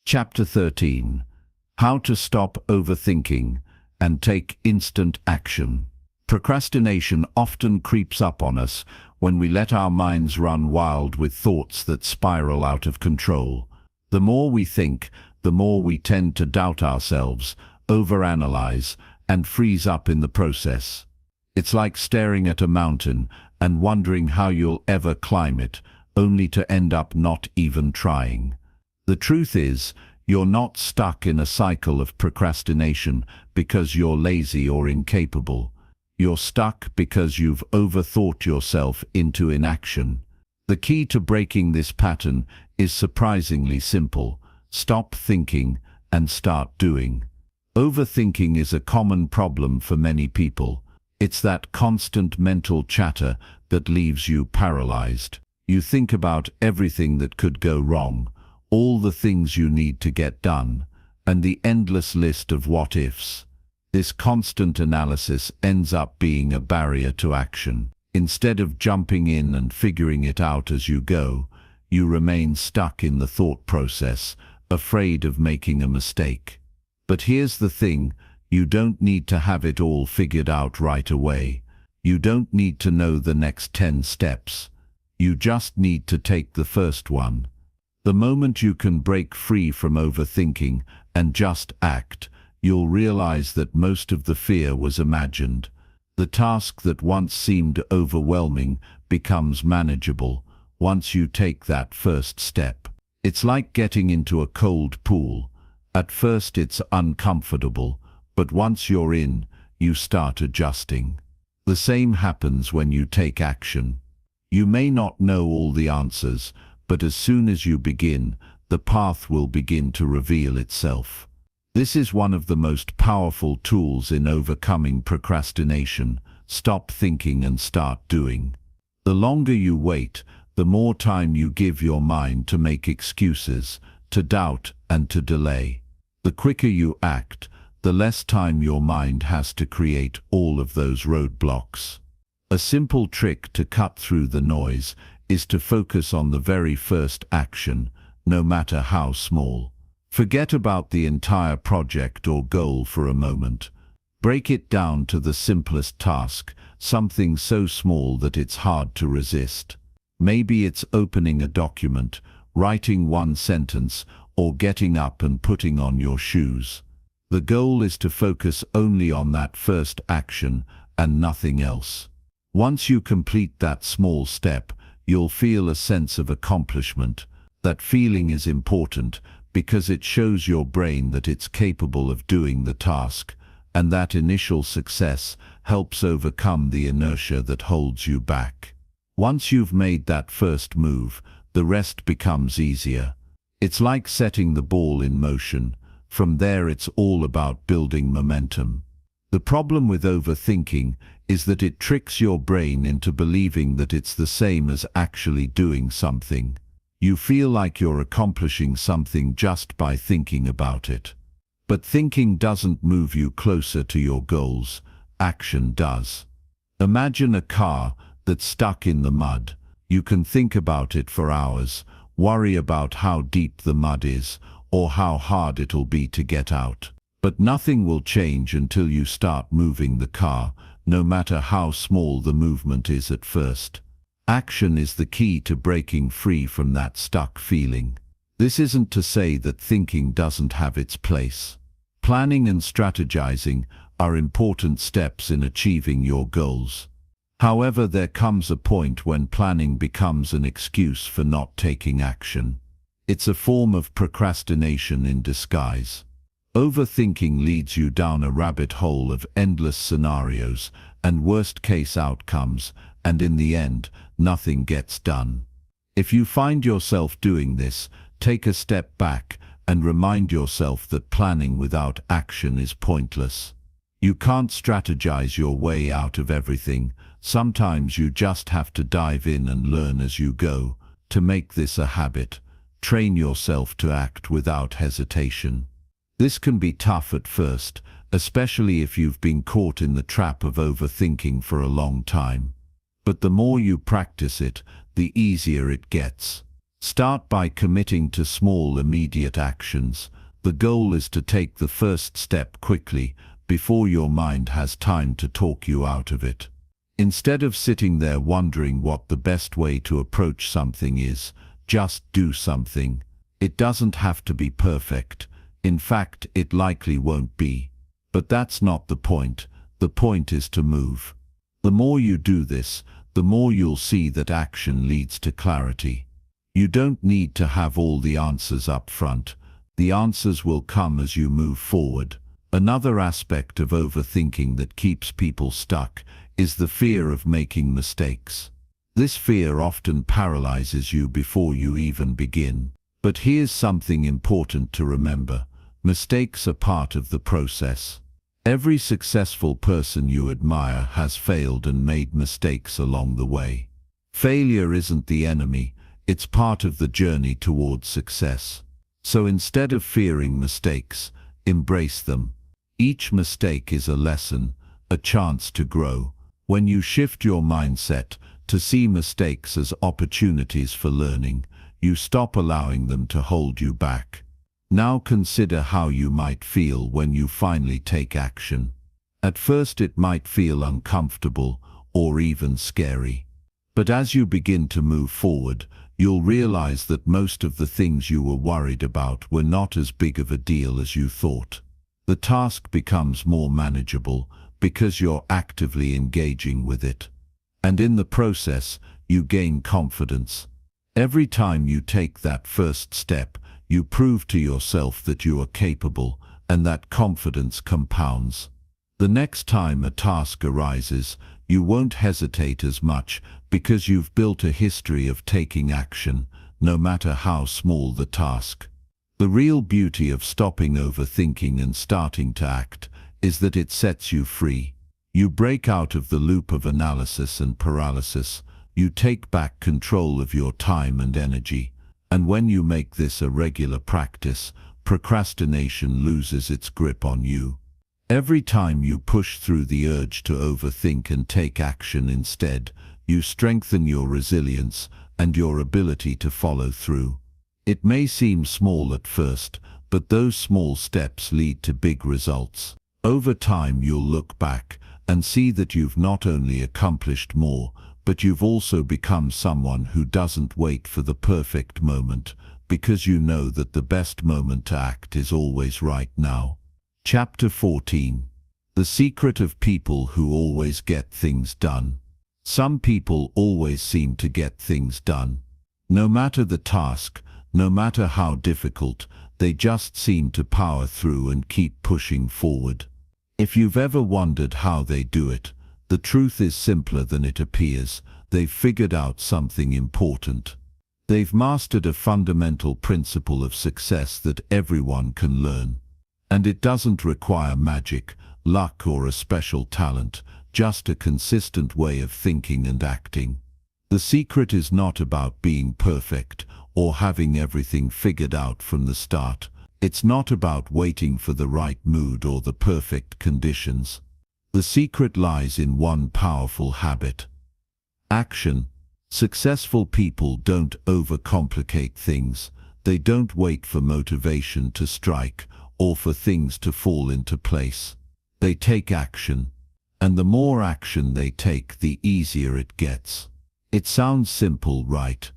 Chapter 13. How to stop overthinking and take instant action. Procrastination often creeps up on us when we let our minds run wild with thoughts that spiral out of control. The more we think, the more we tend to doubt ourselves, overanalyze, and freeze up in the process. It's like staring at a mountain and wondering how you'll ever climb it, only to end up not even trying. The truth is, You're not stuck in a cycle of procrastination because you're lazy or incapable. You're stuck because you've overthought yourself into inaction. The key to breaking this pattern is surprisingly simple. Stop thinking and start doing. Overthinking is a common problem for many people. It's that constant mental chatter that leaves you paralyzed. You think about everything that could go wrong, all the things you need to get done, and the endless list of what-ifs. This constant analysis ends up being a barrier to action. Instead of jumping in and figuring it out as you go, you remain stuck in the thought process, afraid of making a mistake. But here's the thing, you don't need to have it all figured out right away. You don't need to know the next 10 steps. You just need to take the first one. The moment you can break free from overthinking and just act, you'll realize that most of the fear was imagined. The task that once seemed overwhelming becomes manageable once you take that first step. It's like getting into a cold pool. At first it's uncomfortable, but once you're in, you start adjusting. The same happens when you take action. You may not know all the answers, but as soon as you begin, the path will begin to reveal itself. This is one of the most powerful tools in overcoming procrastination. Stop thinking and start doing. The longer you wait, the more time you give your mind to make excuses, to doubt and to delay. The quicker you act, the less time your mind has to create all of those roadblocks. A simple trick to cut through the noise is to focus on the very first action, no matter how small. Forget about the entire project or goal for a moment. Break it down to the simplest task, something so small that it's hard to resist. Maybe it's opening a document, writing one sentence, or getting up and putting on your shoes. The goal is to focus only on that first action and nothing else. Once you complete that small step, you'll feel a sense of accomplishment. That feeling is important because it shows your brain that it's capable of doing the task, and that initial success helps overcome the inertia that holds you back. Once you've made that first move, the rest becomes easier. It's like setting the ball in motion. From there it's all about building momentum. The problem with overthinking is that it tricks your brain into believing that it's the same as actually doing something. You feel like you're accomplishing something just by thinking about it. But thinking doesn't move you closer to your goals. Action does. Imagine a car that's stuck in the mud. You can think about it for hours, worry about how deep the mud is, or how hard it'll be to get out. But nothing will change until you start moving the car, no matter how small the movement is at first. Action is the key to breaking free from that stuck feeling. This isn't to say that thinking doesn't have its place. Planning and strategizing are important steps in achieving your goals. However, there comes a point when planning becomes an excuse for not taking action. It's a form of procrastination in disguise. Overthinking leads you down a rabbit hole of endless scenarios and worst-case outcomes, and in the end, nothing gets done. If you find yourself doing this, take a step back and remind yourself that planning without action is pointless. You can't strategize your way out of everything. Sometimes you just have to dive in and learn as you go. To make this a habit, train yourself to act without hesitation. This can be tough at first, especially if you've been caught in the trap of overthinking for a long time. But the more you practice it, the easier it gets. Start by committing to small, immediate actions. The goal is to take the first step quickly, before your mind has time to talk you out of it. Instead of sitting there wondering what the best way to approach something is, just do something. It doesn't have to be perfect. In fact, it likely won't be. But that's not the point. The point is to move. The more you do this, the more you'll see that action leads to clarity. You don't need to have all the answers up front. The answers will come as you move forward. Another aspect of overthinking that keeps people stuck is the fear of making mistakes. This fear often paralyzes you before you even begin. But here's something important to remember. Mistakes are part of the process. Every successful person you admire has failed and made mistakes along the way. Failure isn't the enemy, it's part of the journey towards success. So instead of fearing mistakes, embrace them. Each mistake is a lesson, a chance to grow. When you shift your mindset to see mistakes as opportunities for learning, you stop allowing them to hold you back. Now consider how you might feel when you finally take action. At first it might feel uncomfortable or even scary. But as you begin to move forward, you'll realize that most of the things you were worried about were not as big of a deal as you thought. The task becomes more manageable because you're actively engaging with it. And in the process, you gain confidence. Every time you take that first step, you prove to yourself that you are capable, and that confidence compounds. The next time a task arises, you won't hesitate as much because you've built a history of taking action, no matter how small the task. The real beauty of stopping overthinking and starting to act is that it sets you free. You break out of the loop of analysis and paralysis. You take back control of your time and energy. And when you make this a regular practice, procrastination loses its grip on you. Every time you push through the urge to overthink and take action instead, you strengthen your resilience and your ability to follow through. It may seem small at first, but those small steps lead to big results. Over time you'll look back and see that you've not only accomplished more, but you've also become someone who doesn't wait for the perfect moment, because you know that the best moment to act is always right now. Chapter 14. The secret of people who always get things done. Some people always seem to get things done. No matter the task, no matter how difficult, they just seem to power through and keep pushing forward. If you've ever wondered how they do it, the truth is simpler than it appears. They've figured out something important. They've mastered a fundamental principle of success that everyone can learn. And it doesn't require magic, luck, or a special talent, just a consistent way of thinking and acting. The secret is not about being perfect or having everything figured out from the start. It's not about waiting for the right mood or the perfect conditions. The secret lies in one powerful habit: action. Successful people don't overcomplicate things. They don't wait for motivation to strike or for things to fall into place. They take action. And the more action they take, the easier it gets. It sounds simple, right?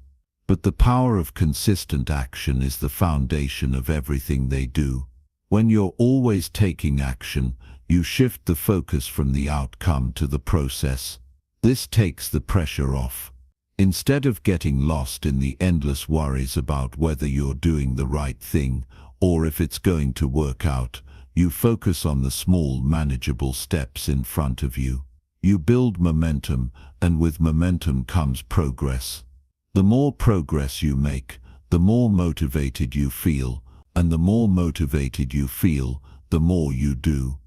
But the power of consistent action is the foundation of everything they do. When you're always taking action, you shift the focus from the outcome to the process. This takes the pressure off. Instead of getting lost in the endless worries about whether you're doing the right thing or if it's going to work out, you focus on the small, manageable steps in front of you. You build momentum, and with momentum comes progress. The more progress you make, the more motivated you feel, and the more motivated you feel, the more you do.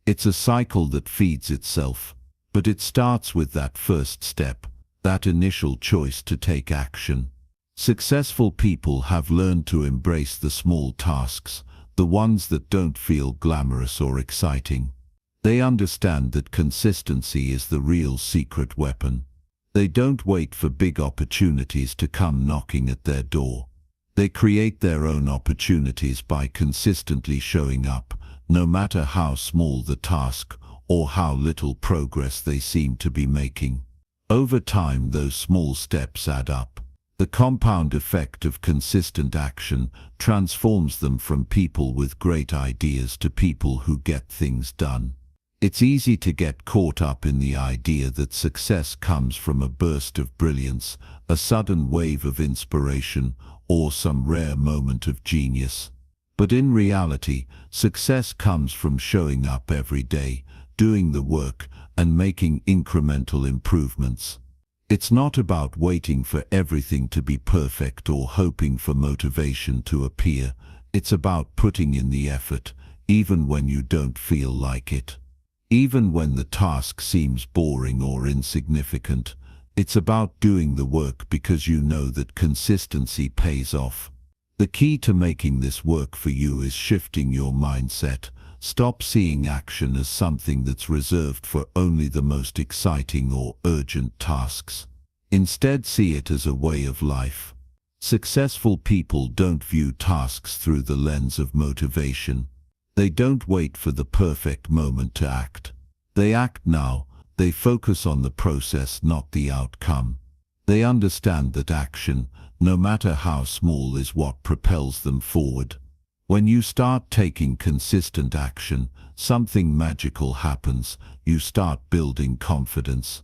It's a cycle that feeds itself, but it starts with that first step, that initial choice to take action. Successful people have learned to embrace the small tasks, the ones that don't feel glamorous or exciting. They understand that consistency is the real secret weapon. They don't wait for big opportunities to come knocking at their door. They create their own opportunities by consistently showing up, no matter how small the task or how little progress they seem to be making. Over time, those small steps add up. The compound effect of consistent action transforms them from people with great ideas to people who get things done. It's easy to get caught up in the idea that success comes from a burst of brilliance, a sudden wave of inspiration, or some rare moment of genius. But in reality, success comes from showing up every day, doing the work, and making incremental improvements. It's not about waiting for everything to be perfect or hoping for motivation to appear. It's about putting in the effort, even when you don't feel like it. Even when the task seems boring or insignificant, it's about doing the work because you know that consistency pays off. The key to making this work for you is shifting your mindset. Stop seeing action as something that's reserved for only the most exciting or urgent tasks. Instead, see it as a way of life. Successful people don't view tasks through the lens of motivation. They don't wait for the perfect moment to act. They act now. They focus on the process, not the outcome. They understand that action, no matter how small, is what propels them forward. When you start taking consistent action, something magical happens. You start building confidence.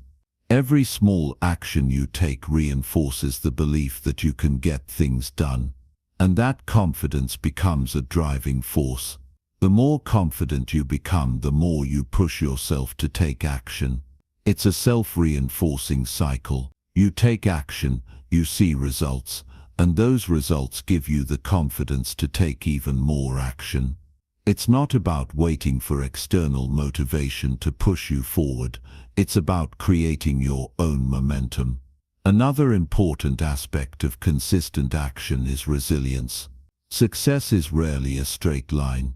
Every small action you take reinforces the belief that you can get things done. And that confidence becomes a driving force. The more confident you become, the more you push yourself to take action. It's a self-reinforcing cycle. You take action, you see results, and those results give you the confidence to take even more action. It's not about waiting for external motivation to push you forward. It's about creating your own momentum. Another important aspect of consistent action is resilience. Success is rarely a straight line.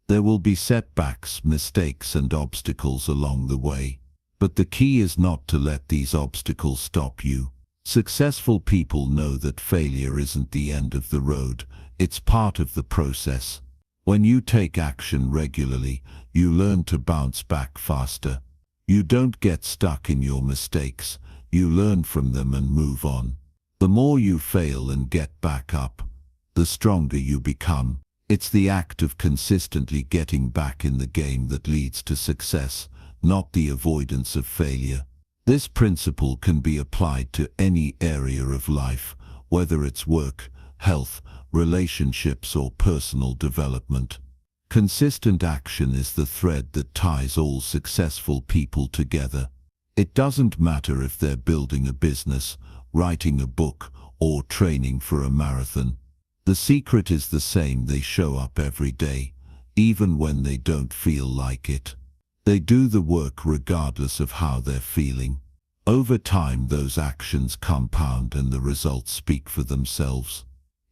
There will be setbacks, mistakes, and obstacles along the way. But the key is not to let these obstacles stop you. Successful people know that failure isn't the end of the road. It's part of the process. When you take action regularly, you learn to bounce back faster. You don't get stuck in your mistakes. You learn from them and move on. The more you fail and get back up, the stronger you become. It's the act of consistently getting back in the game that leads to success, not the avoidance of failure. This principle can be applied to any area of life, whether it's work, health, relationships, or personal development. Consistent action is the thread that ties all successful people together. It doesn't matter if they're building a business, writing a book, or training for a marathon. The secret is the same: they show up every day, even when they don't feel like it. They do the work regardless of how they're feeling. Over time, those actions compound and the results speak for themselves.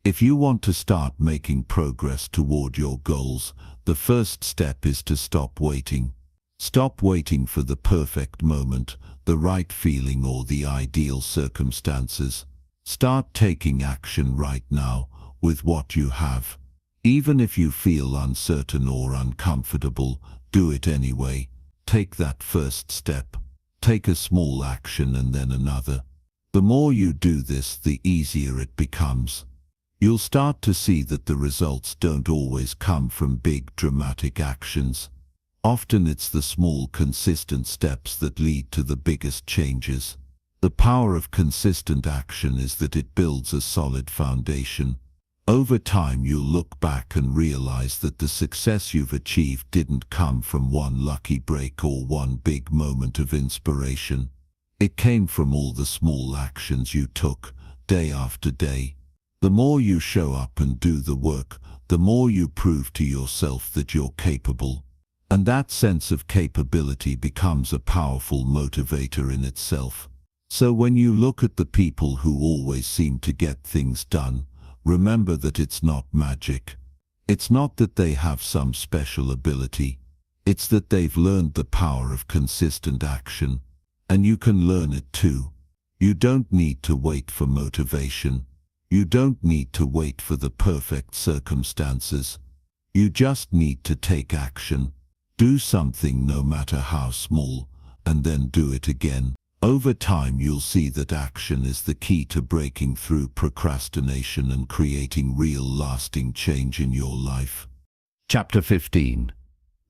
If you want to start making progress toward your goals, the first step is to stop waiting. Stop waiting for the perfect moment, the right feeling, or the ideal circumstances. Start taking action right now with what you have. Even if you feel uncertain or uncomfortable, do it anyway. Take that first step. Take a small action and then another. The more you do this, the easier it becomes. You'll start to see that the results don't always come from big dramatic actions. Often it's the small consistent steps that lead to the biggest changes. The power of consistent action is that it builds a solid foundation. Over time, you'll look back and realize that the success you've achieved didn't come from one lucky break or one big moment of inspiration. It came from all the small actions you took, day after day. The more you show up and do the work, the more you prove to yourself that you're capable. And that sense of capability becomes a powerful motivator in itself. So when you look at the people who always seem to get things done, remember that it's not magic. It's not that they have some special ability. It's that they've learned the power of consistent action. And you can learn it too. You don't need to wait for motivation. You don't need to wait for the perfect circumstances. You just need to take action. Do something, no matter how small, and then do it again. Over time, you'll see that action is the key to breaking through procrastination and creating real lasting change in your life. Chapter 15.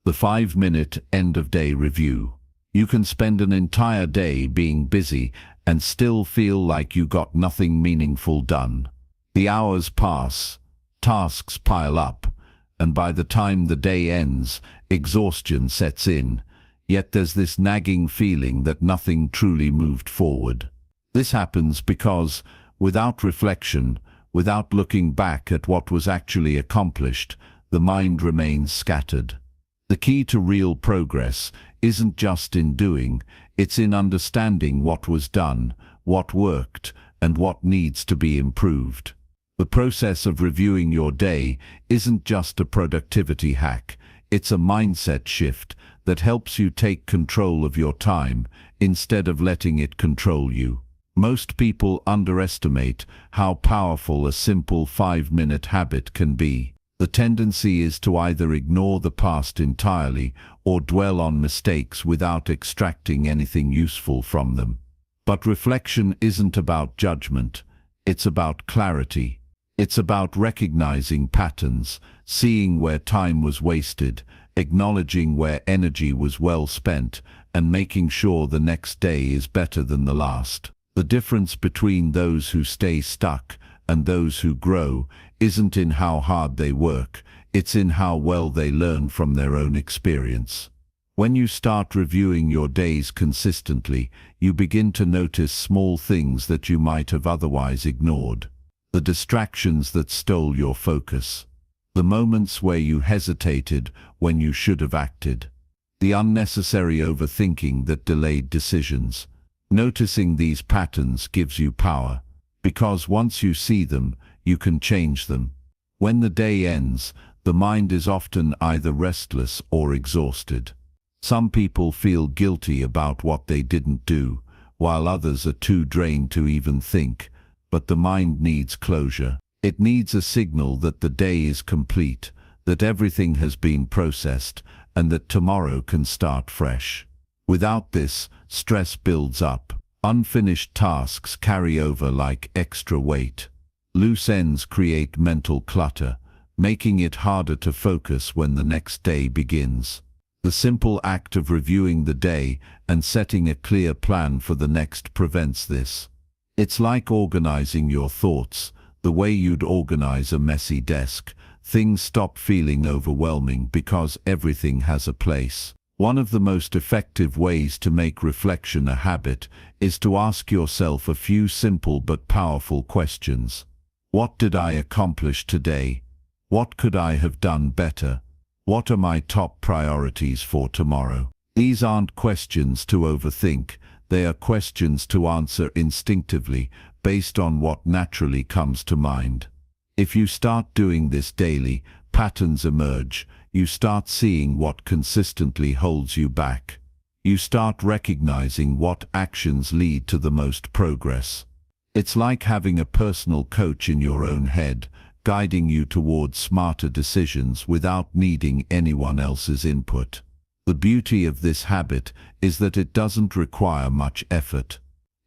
The 5-minute end-of-day review. You can spend an entire day being busy and still feel like you got nothing meaningful done. The hours pass, tasks pile up, and by the time the day ends, exhaustion sets in. Yet there's this nagging feeling that nothing truly moved forward. This happens because, without reflection, without looking back at what was actually accomplished, the mind remains scattered. The key to real progress isn't just in doing, it's in understanding what was done, what worked, and what needs to be improved. The process of reviewing your day isn't just a productivity hack, it's a mindset shift that helps you take control of your time instead of letting it control you. Most people underestimate how powerful a simple 5-minute habit can be. The tendency is to either ignore the past entirely or dwell on mistakes without extracting anything useful from them. But reflection isn't about judgment, it's about clarity. It's about recognizing patterns, seeing where time was wasted, acknowledging where energy was well spent, and making sure the next day is better than the last. The difference between those who stay stuck and those who grow isn't in how hard they work, it's in how well they learn from their own experience. When you start reviewing your days consistently, you begin to notice small things that you might have otherwise ignored. The distractions that stole your focus. The moments where you hesitated when you should have acted. The unnecessary overthinking that delayed decisions. Noticing these patterns gives you power, because once you see them, you can change them. When the day ends, the mind is often either restless or exhausted. Some people feel guilty about what they didn't do, while others are too drained to even think. But the mind needs closure. It needs a signal that the day is complete, that everything has been processed, and that tomorrow can start fresh. Without this, stress builds up. Unfinished tasks carry over like extra weight. Loose ends create mental clutter, making it harder to focus when the next day begins. The simple act of reviewing the day and setting a clear plan for the next prevents this. It's like organizing your thoughts, the way you'd organize a messy desk. Things stop feeling overwhelming because everything has a place. One of the most effective ways to make reflection a habit is to ask yourself a few simple but powerful questions. What did I accomplish today? What could I have done better? What are my top priorities for tomorrow? These aren't questions to overthink. They are questions to answer instinctively, based on what naturally comes to mind. If you start doing this daily, patterns emerge. You start seeing what consistently holds you back. You start recognizing what actions lead to the most progress. It's like having a personal coach in your own head, guiding you towards smarter decisions without needing anyone else's input. The beauty of this habit is that it doesn't require much effort.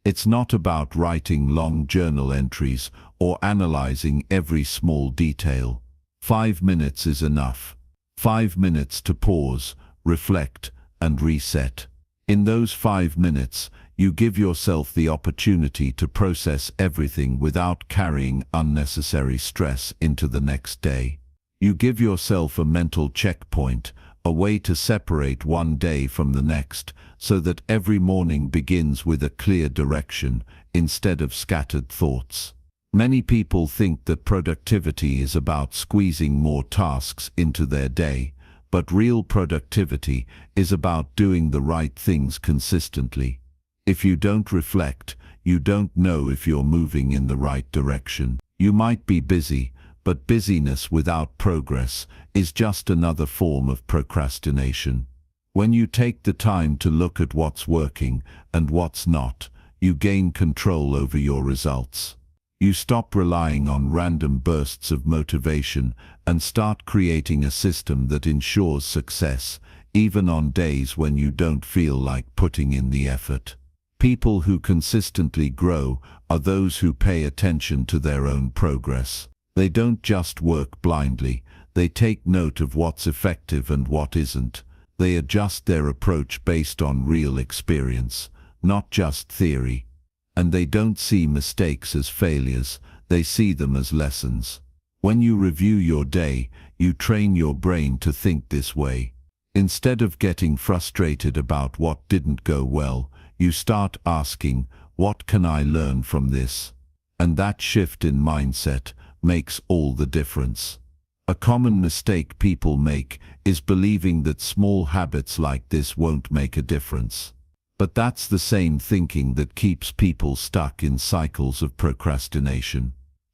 It's not about writing long journal entries or analyzing every small detail. 5 minutes is enough. 5 minutes to pause, reflect, and reset. In those 5 minutes, you give yourself the opportunity to process everything without carrying unnecessary stress into the next day. You give yourself a mental checkpoint, a way to separate one day from the next, so that every morning begins with a clear direction instead of scattered thoughts. Many people think that productivity is about squeezing more tasks into their day, but real productivity is about doing the right things consistently. If you don't reflect, you don't know if you're moving in the right direction. You might be busy, but busyness without progress is just another form of procrastination. When you take the time to look at what's working and what's not, you gain control over your results. You stop relying on random bursts of motivation and start creating a system that ensures success, even on days when you don't feel like putting in the effort. People who consistently grow are those who pay attention to their own progress. They don't just work blindly, they take note of what's effective and what isn't. They adjust their approach based on real experience, not just theory. And they don't see mistakes as failures, they see them as lessons. When you review your day, you train your brain to think this way. Instead of getting frustrated about what didn't go well, you start asking, what can I learn from this? And that shift in mindset makes all the difference. A common mistake people make is believing that small habits like this won't make a difference. But that's the same thinking that keeps people stuck in cycles of procrastination.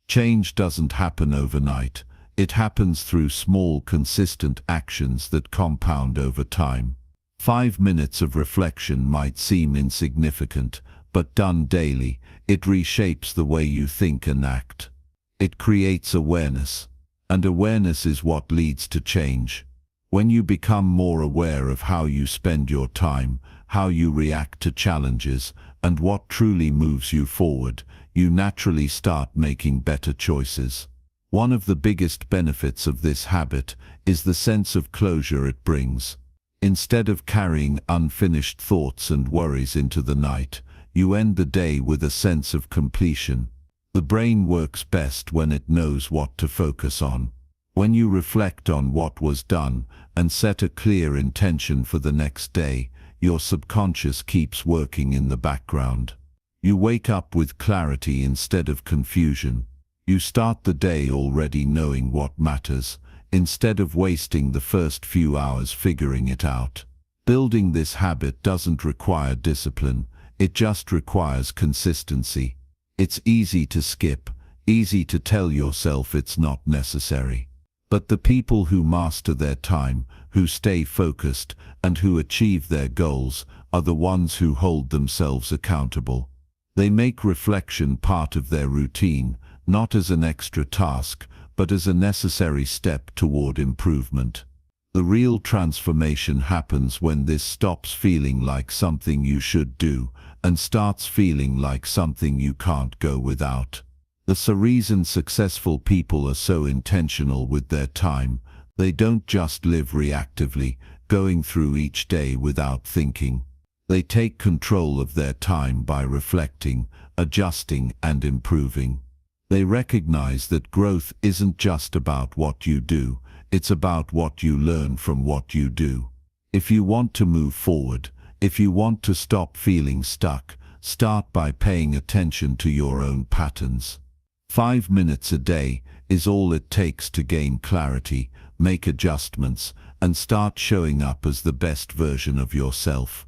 Change doesn't happen overnight. It happens through small, consistent actions that compound over time. 5 minutes of reflection might seem insignificant, but done daily, it reshapes the way you think and act. It creates awareness, and awareness is what leads to change. When you become more aware of how you spend your time, how you react to challenges, and what truly moves you forward, you naturally start making better choices. One of the biggest benefits of this habit is the sense of closure it brings. Instead of carrying unfinished thoughts and worries into the night, you end the day with a sense of completion. The brain works best when it knows what to focus on. When you reflect on what was done and set a clear intention for the next day, your subconscious keeps working in the background. You wake up with clarity instead of confusion. You start the day already knowing what matters, instead of wasting the first few hours figuring it out. Building this habit doesn't require discipline, it just requires consistency. It's easy to skip, easy to tell yourself it's not necessary. But the people who master their time, who stay focused, and who achieve their goals are the ones who hold themselves accountable. They make reflection part of their routine, not as an extra task, but as a necessary step toward improvement. The real transformation happens when this stops feeling like something you should do and starts feeling like something you can't go without. That's the reason successful people are so intentional with their time. They don't just live reactively, going through each day without thinking. They take control of their time by reflecting, adjusting, and improving. They recognize that growth isn't just about what you do, it's about what you learn from what you do. If you want to move forward, if you want to stop feeling stuck, start by paying attention to your own patterns. 5 minutes a day is all it takes to gain clarity, make adjustments, and start showing up as the best version of yourself.